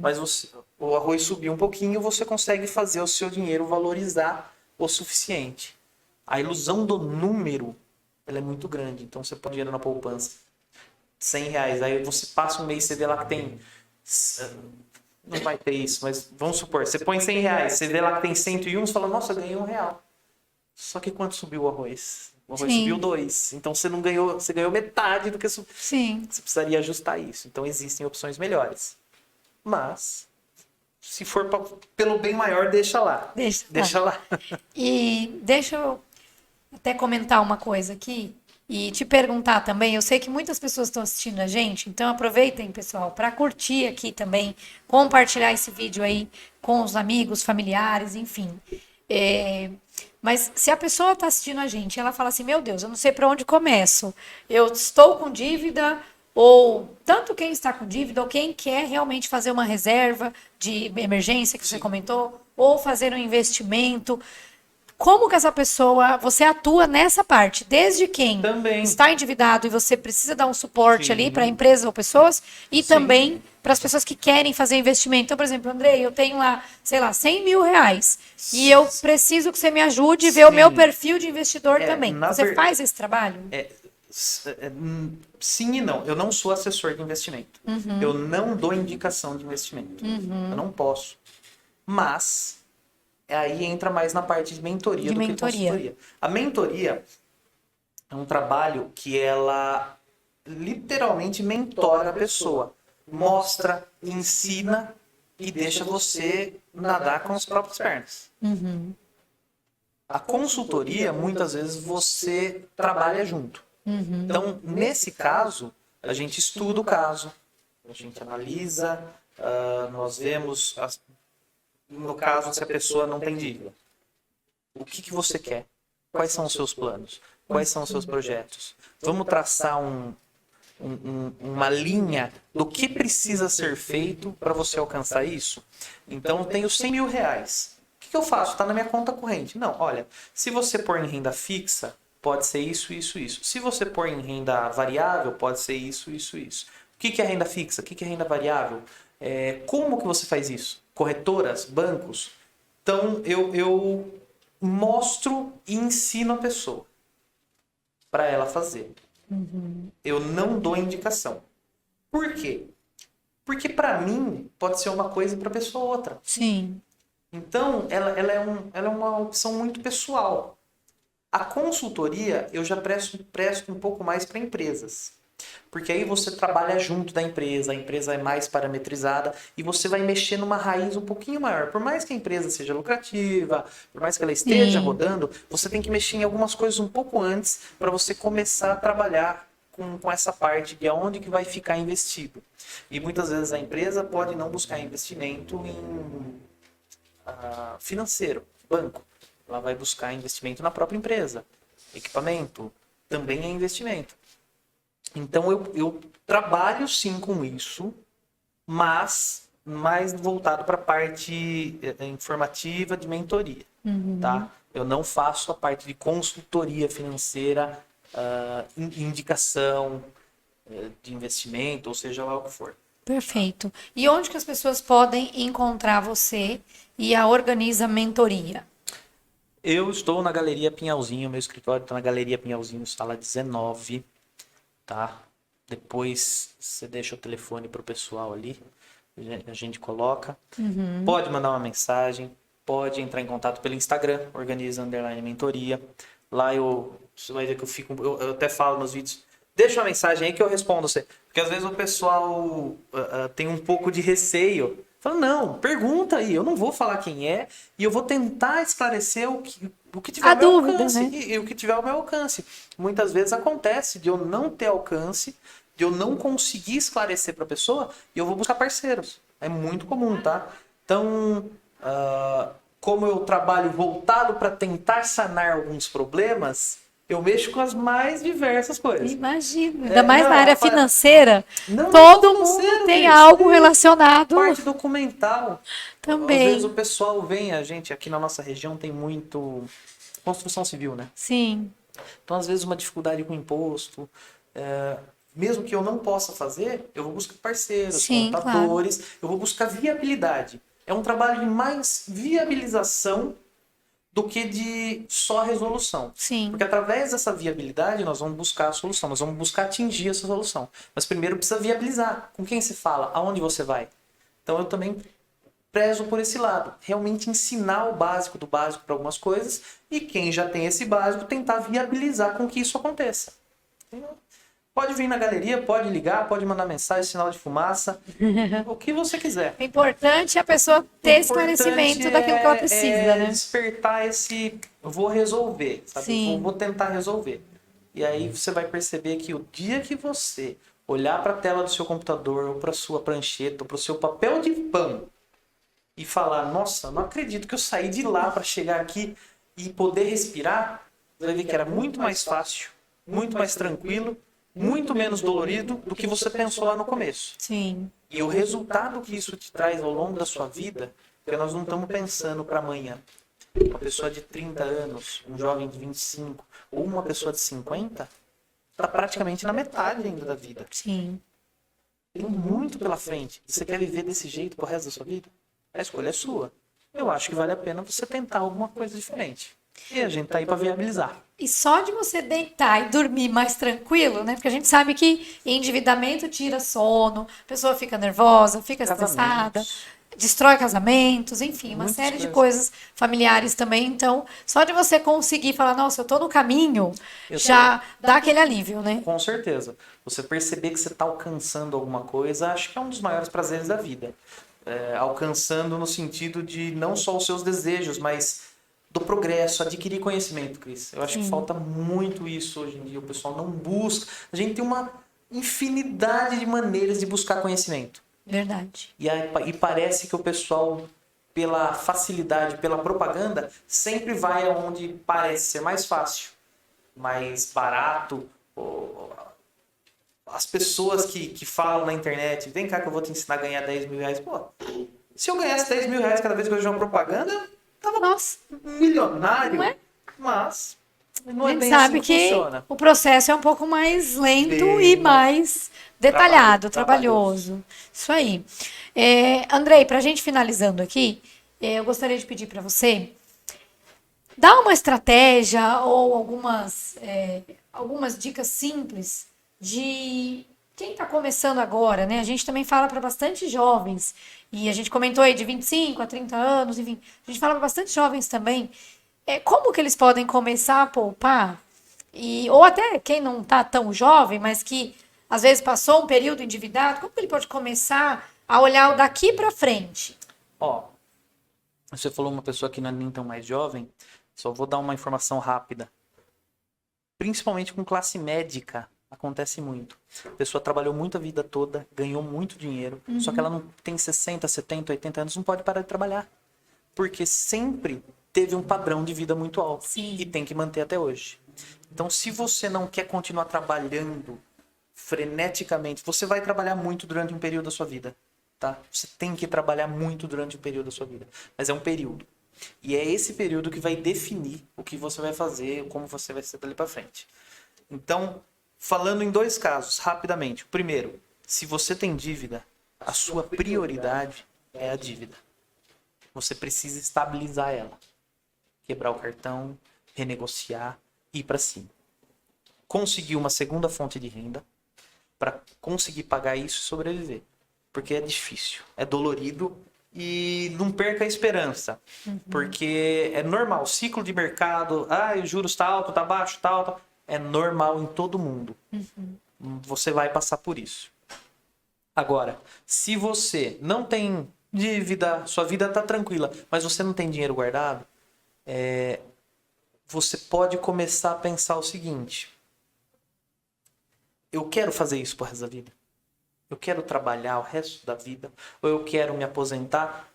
[SPEAKER 3] Mas o arroz subiu um pouquinho, você consegue fazer o seu dinheiro valorizar o suficiente. A ilusão do número, ela é muito grande. Então você põe dinheiro na poupança, R$100. Aí você passa um mês, você vê lá que tem... Não vai ter isso, mas vamos supor, você põe R$100, você vê lá que tem 101, você fala, nossa, eu ganhei R$1. Só que quanto subiu o arroz? O arroz subiu 2. Então você não ganhou, você ganhou metade do que você precisaria ajustar isso. Então existem opções melhores. Mas, se for pelo bem maior, deixa lá. Deixa lá.
[SPEAKER 1] E deixa eu até comentar uma coisa aqui e te perguntar também. Eu sei que muitas pessoas estão assistindo a gente, então aproveitem, pessoal, para curtir aqui também, compartilhar esse vídeo aí com os amigos, familiares, enfim. Mas se a pessoa está assistindo a gente, ela fala assim, meu Deus, eu não sei para onde começo. Eu estou com dívida... Ou tanto quem está com dívida, ou quem quer realmente fazer uma reserva de emergência, que você comentou, ou fazer um investimento. como que essa pessoa, você atua nessa parte, desde quem
[SPEAKER 3] Também.
[SPEAKER 1] está endividado e você precisa dar um suporte
[SPEAKER 3] Sim.
[SPEAKER 1] ali para empresas ou pessoas, e
[SPEAKER 3] Sim.
[SPEAKER 1] também para as pessoas que querem fazer investimento. Então, por exemplo, Andrei, eu tenho lá, sei lá, 100 mil reais, e eu preciso que você me ajude a ver o meu
[SPEAKER 3] Sim.
[SPEAKER 1] perfil de investidor também.
[SPEAKER 3] na
[SPEAKER 1] Você
[SPEAKER 3] ver-
[SPEAKER 1] faz esse trabalho?
[SPEAKER 3] Sim e não. Eu não sou assessor de investimento. Eu não dou indicação de investimento. Eu não posso. Mas aí entra mais na parte de mentoria
[SPEAKER 1] De
[SPEAKER 3] do que
[SPEAKER 1] mentoria.
[SPEAKER 3] consultoria. A mentoria é um trabalho que ela literalmente mentora a pessoa. Mostra, ensina e deixa você nadar com as próprias pernas. A consultoria, muitas vezes, você trabalha junto. Então, nesse caso, a gente estuda o caso, a gente analisa, nós vemos, no caso, se a pessoa não tem dívida. O que você quer? Quais são os seus planos? Quais são os seus projetos? Vamos traçar uma linha do que precisa ser feito para você alcançar isso? Então, eu tenho 100 mil reais. O que eu faço? Está na minha conta corrente. Não, olha, se você pôr em renda fixa, pode ser isso, isso, isso. Se você pôr em renda variável, pode ser isso, isso, isso. O que é renda fixa? O que é renda variável? Como que você faz isso? Corretoras? Bancos? Então, eu mostro e ensino a pessoa para ela fazer. Eu não dou indicação. Por quê? Porque para mim pode ser uma coisa e para a pessoa outra.
[SPEAKER 1] Sim.
[SPEAKER 3] Então, ela é uma opção muito pessoal. A consultoria eu já presto um pouco mais para empresas. Porque aí você trabalha junto da empresa, a empresa é mais parametrizada e você vai mexer numa raiz um pouquinho maior. Por mais que a empresa seja lucrativa, por mais que ela esteja rodando, você tem que mexer em algumas coisas um pouco antes para você começar a trabalhar com essa parte de aonde que vai ficar investido. E muitas vezes a empresa pode não buscar investimento em financeiro, banco. Ela vai buscar investimento na própria empresa. Equipamento também é investimento. Então eu trabalho sim com isso, mas mais voltado para a parte informativa de mentoria. Tá? Eu não faço a parte de consultoria financeira, indicação de investimento, ou seja lá o que for.
[SPEAKER 1] Perfeito. E onde que as pessoas podem encontrar você e a Organiza Mentoria?
[SPEAKER 3] Eu estou na Galeria Pinhalzinho, meu escritório está na Galeria Pinhalzinho, sala 19, tá? Depois você deixa o telefone pro pessoal ali, a gente coloca. Pode mandar uma mensagem, pode entrar em contato pelo Instagram, Organiza_Mentoria. Lá você vai ver que eu até falo nos vídeos, deixa uma mensagem aí que eu respondo você. Porque às vezes o pessoal tem um pouco de receio. Fala, não, pergunta aí, eu não vou falar quem é e eu vou tentar esclarecer o que tiver
[SPEAKER 1] A
[SPEAKER 3] ao meu
[SPEAKER 1] dúvida,
[SPEAKER 3] alcance.
[SPEAKER 1] né?
[SPEAKER 3] E o que tiver ao meu alcance. Muitas vezes acontece de eu não ter alcance, de eu não conseguir esclarecer para a pessoa e eu vou buscar parceiros. É muito comum, tá? Então, como eu trabalho voltado para tentar sanar alguns problemas, eu mexo com as mais diversas coisas.
[SPEAKER 1] Imagina, ainda mais na área financeira,
[SPEAKER 3] Não,
[SPEAKER 1] todo
[SPEAKER 3] financeiro,
[SPEAKER 1] mundo tem
[SPEAKER 3] bicho.
[SPEAKER 1] algo relacionado
[SPEAKER 3] Parte documental.
[SPEAKER 1] também.
[SPEAKER 3] Às vezes o pessoal vem, a gente aqui na nossa região tem muito construção civil, né?
[SPEAKER 1] Sim,
[SPEAKER 3] Então, às vezes, uma dificuldade com imposto, mesmo que eu não possa fazer, eu vou buscar parceiros,
[SPEAKER 1] Sim,
[SPEAKER 3] contadores, eu vou buscar viabilidade. É um trabalho de mais viabilização do que de só resolução.
[SPEAKER 1] sim.
[SPEAKER 3] Porque através dessa viabilidade nós vamos buscar a solução, nós vamos buscar atingir essa solução. Mas primeiro precisa viabilizar. Com quem se fala? Aonde você vai? Então eu também prezo por esse lado. Realmente ensinar o básico do básico para algumas coisas e quem já tem esse básico tentar viabilizar com que isso aconteça. Pode vir na galeria, pode ligar, pode mandar mensagem, sinal de fumaça, o que você quiser.
[SPEAKER 1] O importante é a pessoa ter
[SPEAKER 3] O
[SPEAKER 1] esclarecimento
[SPEAKER 3] importante
[SPEAKER 1] daquilo que ela precisa, né?
[SPEAKER 3] despertar eu vou resolver, sabe?
[SPEAKER 1] Sim.
[SPEAKER 3] Vou tentar resolver. E aí você vai perceber que o dia que você olhar para a tela do seu computador, ou para sua prancheta, ou para o seu papel de pão e falar, nossa, não acredito que eu saí de lá para chegar aqui e poder respirar, você vai ver que era muito mais fácil, muito mais tranquilo, muito menos dolorido do que você pensou lá no começo.
[SPEAKER 1] Sim,
[SPEAKER 3] E o resultado que isso te traz ao longo da sua vida, porque nós não estamos pensando para amanhã. Uma pessoa de 30 anos, um jovem de 25, ou uma pessoa de 50, está praticamente na metade ainda da vida.
[SPEAKER 1] Sim.
[SPEAKER 3] Tem muito pela frente. Você quer viver desse jeito pro resto da sua vida? A escolha é sua. Eu acho que vale a pena você tentar alguma coisa diferente. E a gente tá aí para viabilizar.
[SPEAKER 1] E só de você deitar e dormir mais tranquilo, né? Porque a gente sabe que endividamento tira sono, a pessoa fica nervosa, fica estressada,
[SPEAKER 3] Casamentos.
[SPEAKER 1] destrói casamentos, enfim, uma
[SPEAKER 3] Muitas
[SPEAKER 1] série de
[SPEAKER 3] coisas.
[SPEAKER 1] coisas familiares também. Então, só de você conseguir falar, nossa, eu tô no caminho,
[SPEAKER 3] Eu
[SPEAKER 1] já dá aquele alívio, né?
[SPEAKER 3] Com certeza. Você perceber que você está alcançando alguma coisa, acho que é um dos maiores prazeres da vida. Alcançando no sentido de não só os seus desejos, mas do progresso, adquirir conhecimento, Cris. Eu acho que falta muito isso hoje em dia. O pessoal não busca. A gente tem uma infinidade de maneiras de buscar conhecimento.
[SPEAKER 1] Verdade.
[SPEAKER 3] E parece que o pessoal, pela facilidade, pela propaganda, sempre vai aonde parece ser mais fácil, mais barato. As pessoas que falam na internet, vem cá que eu vou te ensinar a ganhar 10 mil reais. Pô, se eu ganhasse 10 mil reais cada vez que eu vejo uma propaganda, eu tava
[SPEAKER 1] Nossa,
[SPEAKER 3] milionário.
[SPEAKER 1] não é?
[SPEAKER 3] Mas não
[SPEAKER 1] a
[SPEAKER 3] é
[SPEAKER 1] gente
[SPEAKER 3] bem
[SPEAKER 1] sabe
[SPEAKER 3] assim que
[SPEAKER 1] que
[SPEAKER 3] funciona.
[SPEAKER 1] o processo é um pouco mais lento
[SPEAKER 3] Bem
[SPEAKER 1] e mais detalhado,
[SPEAKER 3] trabalhoso.
[SPEAKER 1] trabalhoso. Isso aí. Andrei, para a gente finalizando aqui, eu gostaria de pedir para você dar uma estratégia ou algumas dicas simples de quem está começando agora, né? A gente também fala para bastante jovens, e a gente comentou aí de 25 a 30 anos, enfim, a gente fala para bastante jovens também, como que eles podem começar a poupar? Ou até quem não está tão jovem, mas que às vezes passou um período endividado, como que ele pode começar a olhar o daqui para frente?
[SPEAKER 3] Ó, você falou uma pessoa que não é nem tão mais jovem, só vou dar uma informação rápida. Principalmente com classe médica, acontece muito. A pessoa trabalhou muito a vida toda, ganhou muito dinheiro, só que ela não tem 60, 70, 80 anos, não pode parar de trabalhar. Porque sempre teve um padrão de vida muito alto.
[SPEAKER 1] Sim.
[SPEAKER 3] E tem que manter até hoje. Então, se você não quer continuar trabalhando freneticamente, você vai trabalhar muito durante um período da sua vida, tá? Você tem que trabalhar muito durante um período da sua vida. Mas é um período. E é esse período que vai definir o que você vai fazer, como você vai ser dali para frente. Então, falando em dois casos, rapidamente. O primeiro, se você tem dívida, a sua prioridade é a dívida. Você precisa estabilizar ela. Quebrar o cartão, renegociar, ir para cima. Conseguir uma segunda fonte de renda para conseguir pagar isso e sobreviver. Porque é difícil, é dolorido e não perca a esperança. Porque é normal, ciclo de mercado, os juros tá alto, tá baixo, tá alto. É normal em todo mundo. Você vai passar por isso. Agora, se você não tem dívida, sua vida tá tranquila, mas você não tem dinheiro guardado, você pode começar a pensar o seguinte: eu quero fazer isso pro resto da vida? Eu quero trabalhar o resto da vida? Ou eu quero me aposentar?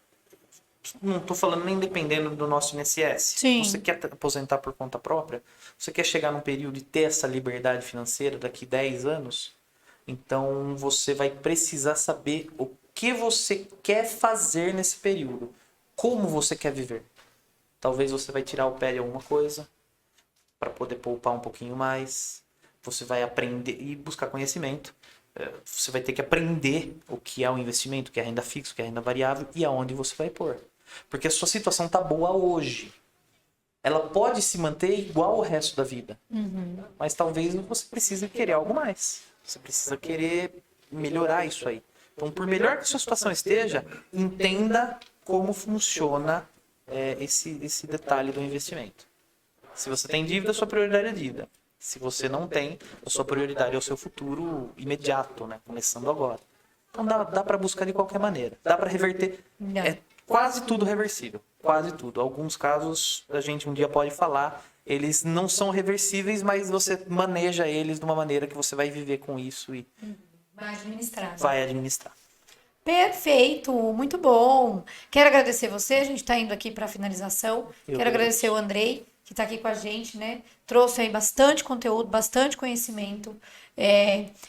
[SPEAKER 3] Não estou falando nem dependendo do nosso INSS.
[SPEAKER 1] Sim.
[SPEAKER 3] Você quer aposentar por conta própria? Você quer chegar num período e ter essa liberdade financeira daqui 10 anos? Então você vai precisar saber o que você quer fazer nesse período. Como você quer viver. Talvez você vai tirar o pé de alguma coisa para poder poupar um pouquinho mais. Você vai aprender e buscar conhecimento. Você vai ter que aprender o que é o investimento, o que é renda fixa, o que é renda variável e aonde você vai pôr. Porque a sua situação tá boa hoje. Ela pode se manter igual o resto da vida. Mas talvez você precise querer algo mais. Você precisa querer melhorar isso aí. Então, por melhor que a sua situação esteja, entenda como funciona esse detalhe do investimento. Se você tem dívida, a sua prioridade é dívida. Se você não tem, a sua prioridade é o seu futuro imediato, né? Começando agora. Então dá para buscar de qualquer maneira. Dá para reverter. É quase tudo reversível. Quase tudo. Alguns casos a gente um dia pode falar, eles não são reversíveis, mas você maneja eles de uma maneira que você vai viver com isso e vai administrar.
[SPEAKER 1] Perfeito, muito bom. Quero agradecer você, a gente está indo aqui para a finalização. Quero agradecer o Andrei, que está aqui com a gente, né? Trouxe aí bastante conteúdo, bastante conhecimento.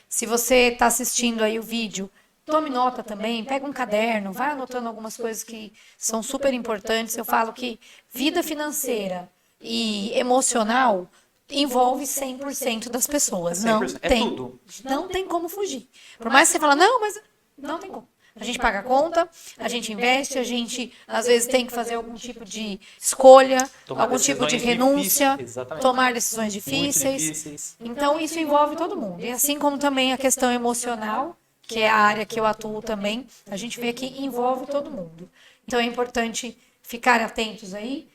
[SPEAKER 1] Se você está assistindo aí o vídeo, tome nota também, pega um caderno, vai anotando algumas coisas que são super importantes. Eu falo que vida financeira e emocional envolve 100% das pessoas. Não
[SPEAKER 3] 100%, é
[SPEAKER 1] tem,
[SPEAKER 3] tudo.
[SPEAKER 1] não tem como fugir. Por mais que você fala, não, mas não tem como. A gente paga a conta, a gente investe, a gente às vezes tem que fazer algum tipo de escolha,
[SPEAKER 3] Tomar
[SPEAKER 1] algum tipo de
[SPEAKER 3] decisões
[SPEAKER 1] renúncia,
[SPEAKER 3] difíceis, exatamente.
[SPEAKER 1] tomar decisões
[SPEAKER 3] Muito
[SPEAKER 1] difíceis.
[SPEAKER 3] difíceis.
[SPEAKER 1] Então, isso envolve todo mundo. E assim como também a questão emocional, que é a área que eu atuo também, a gente vê que envolve todo mundo. Então, é importante ficar atentos aí.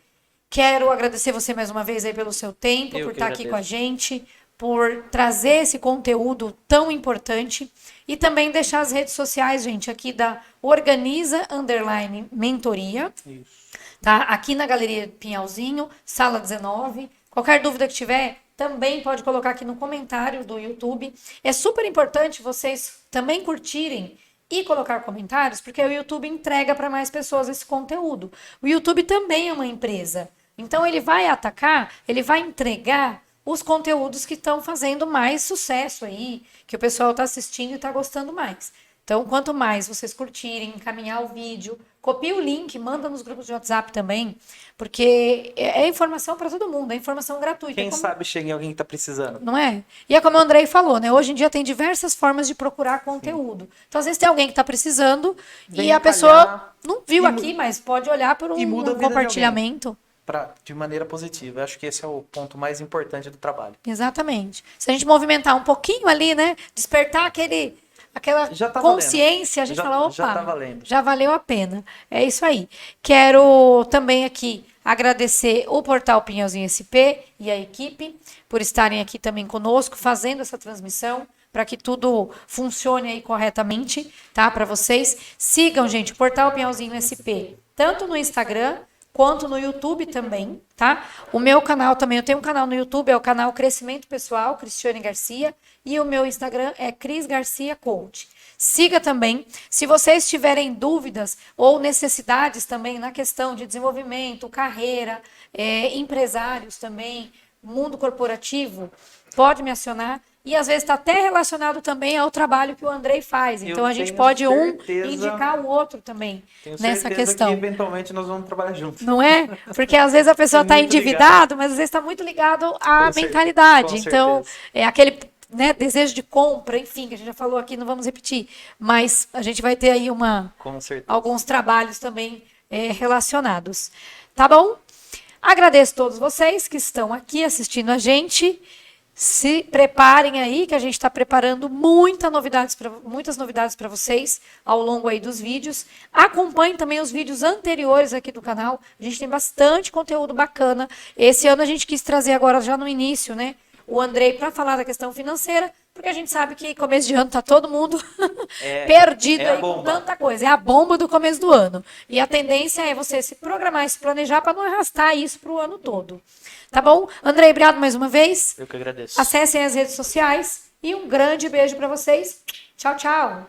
[SPEAKER 1] Quero agradecer você mais uma vez aí pelo seu tempo,
[SPEAKER 3] Eu
[SPEAKER 1] por
[SPEAKER 3] que
[SPEAKER 1] estar aqui com a
[SPEAKER 3] agradeço.
[SPEAKER 1] gente, por trazer esse conteúdo tão importante e também deixar as redes sociais, gente, aqui da Organiza_Mentoria,
[SPEAKER 3] Isso.
[SPEAKER 1] tá? Aqui na Galeria Pinhalzinho, sala 19. Qualquer dúvida que tiver, também pode colocar aqui no comentário do YouTube. É super importante vocês também curtirem e colocar comentários, porque o YouTube entrega para mais pessoas esse conteúdo. O YouTube também é uma empresa. Então, ele vai atacar, ele vai entregar os conteúdos que estão fazendo mais sucesso aí, que o pessoal está assistindo e está gostando mais. Então, quanto mais vocês curtirem, encaminhar o vídeo, copia o link, manda nos grupos de WhatsApp também, porque é informação para todo mundo, é informação gratuita.
[SPEAKER 3] Quem
[SPEAKER 1] Como-
[SPEAKER 3] sabe chega em alguém que tá precisando.
[SPEAKER 1] Não é? E é como o Andrei falou, né? Hoje em dia tem diversas formas de procurar conteúdo. Então, às vezes tem alguém que está precisando
[SPEAKER 3] Vem
[SPEAKER 1] e a
[SPEAKER 3] calhar
[SPEAKER 1] pessoa não viu
[SPEAKER 3] e
[SPEAKER 1] aqui, mas pode olhar por
[SPEAKER 3] e
[SPEAKER 1] um
[SPEAKER 3] muda a vida de
[SPEAKER 1] compartilhamento.
[SPEAKER 3] De maneira positiva. Eu acho que esse é o ponto mais importante do trabalho.
[SPEAKER 1] Exatamente. Se a gente movimentar um pouquinho ali, né? Despertar aquela
[SPEAKER 3] Já tá
[SPEAKER 1] consciência,
[SPEAKER 3] valendo.
[SPEAKER 1] a gente
[SPEAKER 3] Já-
[SPEAKER 1] fala, opa,
[SPEAKER 3] já tá valendo.
[SPEAKER 1] já valeu a pena. É isso aí. Quero também aqui agradecer o Portal Pinhalzinho SP e a equipe por estarem aqui também conosco, fazendo essa transmissão, para que tudo funcione aí corretamente, tá? Para vocês. Sigam, gente, o Portal Pinhalzinho SP, tanto no Instagram quanto no YouTube também, tá? O meu canal também, eu tenho um canal no YouTube, é o canal Crescimento Pessoal, Cristiane Garcia, e o meu Instagram é Cris Garcia Coach. Siga também. Se vocês tiverem dúvidas ou necessidades também na questão de desenvolvimento, carreira, empresários também, mundo corporativo, pode me acionar. E às vezes está até relacionado também ao trabalho que o Andrei faz. Então a gente
[SPEAKER 3] tenho
[SPEAKER 1] pode
[SPEAKER 3] certeza-
[SPEAKER 1] indicar o outro também
[SPEAKER 3] Tenho
[SPEAKER 1] nessa
[SPEAKER 3] certeza
[SPEAKER 1] questão.
[SPEAKER 3] que eventualmente nós vamos trabalhar juntos.
[SPEAKER 1] Não é? Porque às vezes a pessoa está
[SPEAKER 3] Muito
[SPEAKER 1] endividado, mas às vezes está muito ligado à
[SPEAKER 3] Com cer-
[SPEAKER 1] mentalidade.
[SPEAKER 3] com
[SPEAKER 1] Então,
[SPEAKER 3] certeza.
[SPEAKER 1] é aquele, né, desejo de compra, enfim, que a gente já falou aqui, não vamos repetir. Mas a gente vai ter aí
[SPEAKER 3] Com certeza.
[SPEAKER 1] alguns trabalhos também relacionados. Tá bom? Agradeço a todos vocês que estão aqui assistindo a gente. Se preparem aí, que a gente está preparando muitas novidades para vocês ao longo aí dos vídeos. Acompanhem também os vídeos anteriores aqui do canal. A gente tem bastante conteúdo bacana. Esse ano a gente quis trazer agora, já no início, né, o Andrei para falar da questão financeira, porque a gente sabe que começo de ano tá todo mundo perdido
[SPEAKER 3] é a
[SPEAKER 1] aí com
[SPEAKER 3] bomba.
[SPEAKER 1] tanta coisa. É a bomba do começo do ano. E a tendência é você se programar e se planejar para não arrastar isso para o ano todo. Tá bom? Andrei, obrigado mais uma vez.
[SPEAKER 3] Eu que agradeço.
[SPEAKER 1] Acessem as redes sociais e um grande beijo para vocês. Tchau, tchau.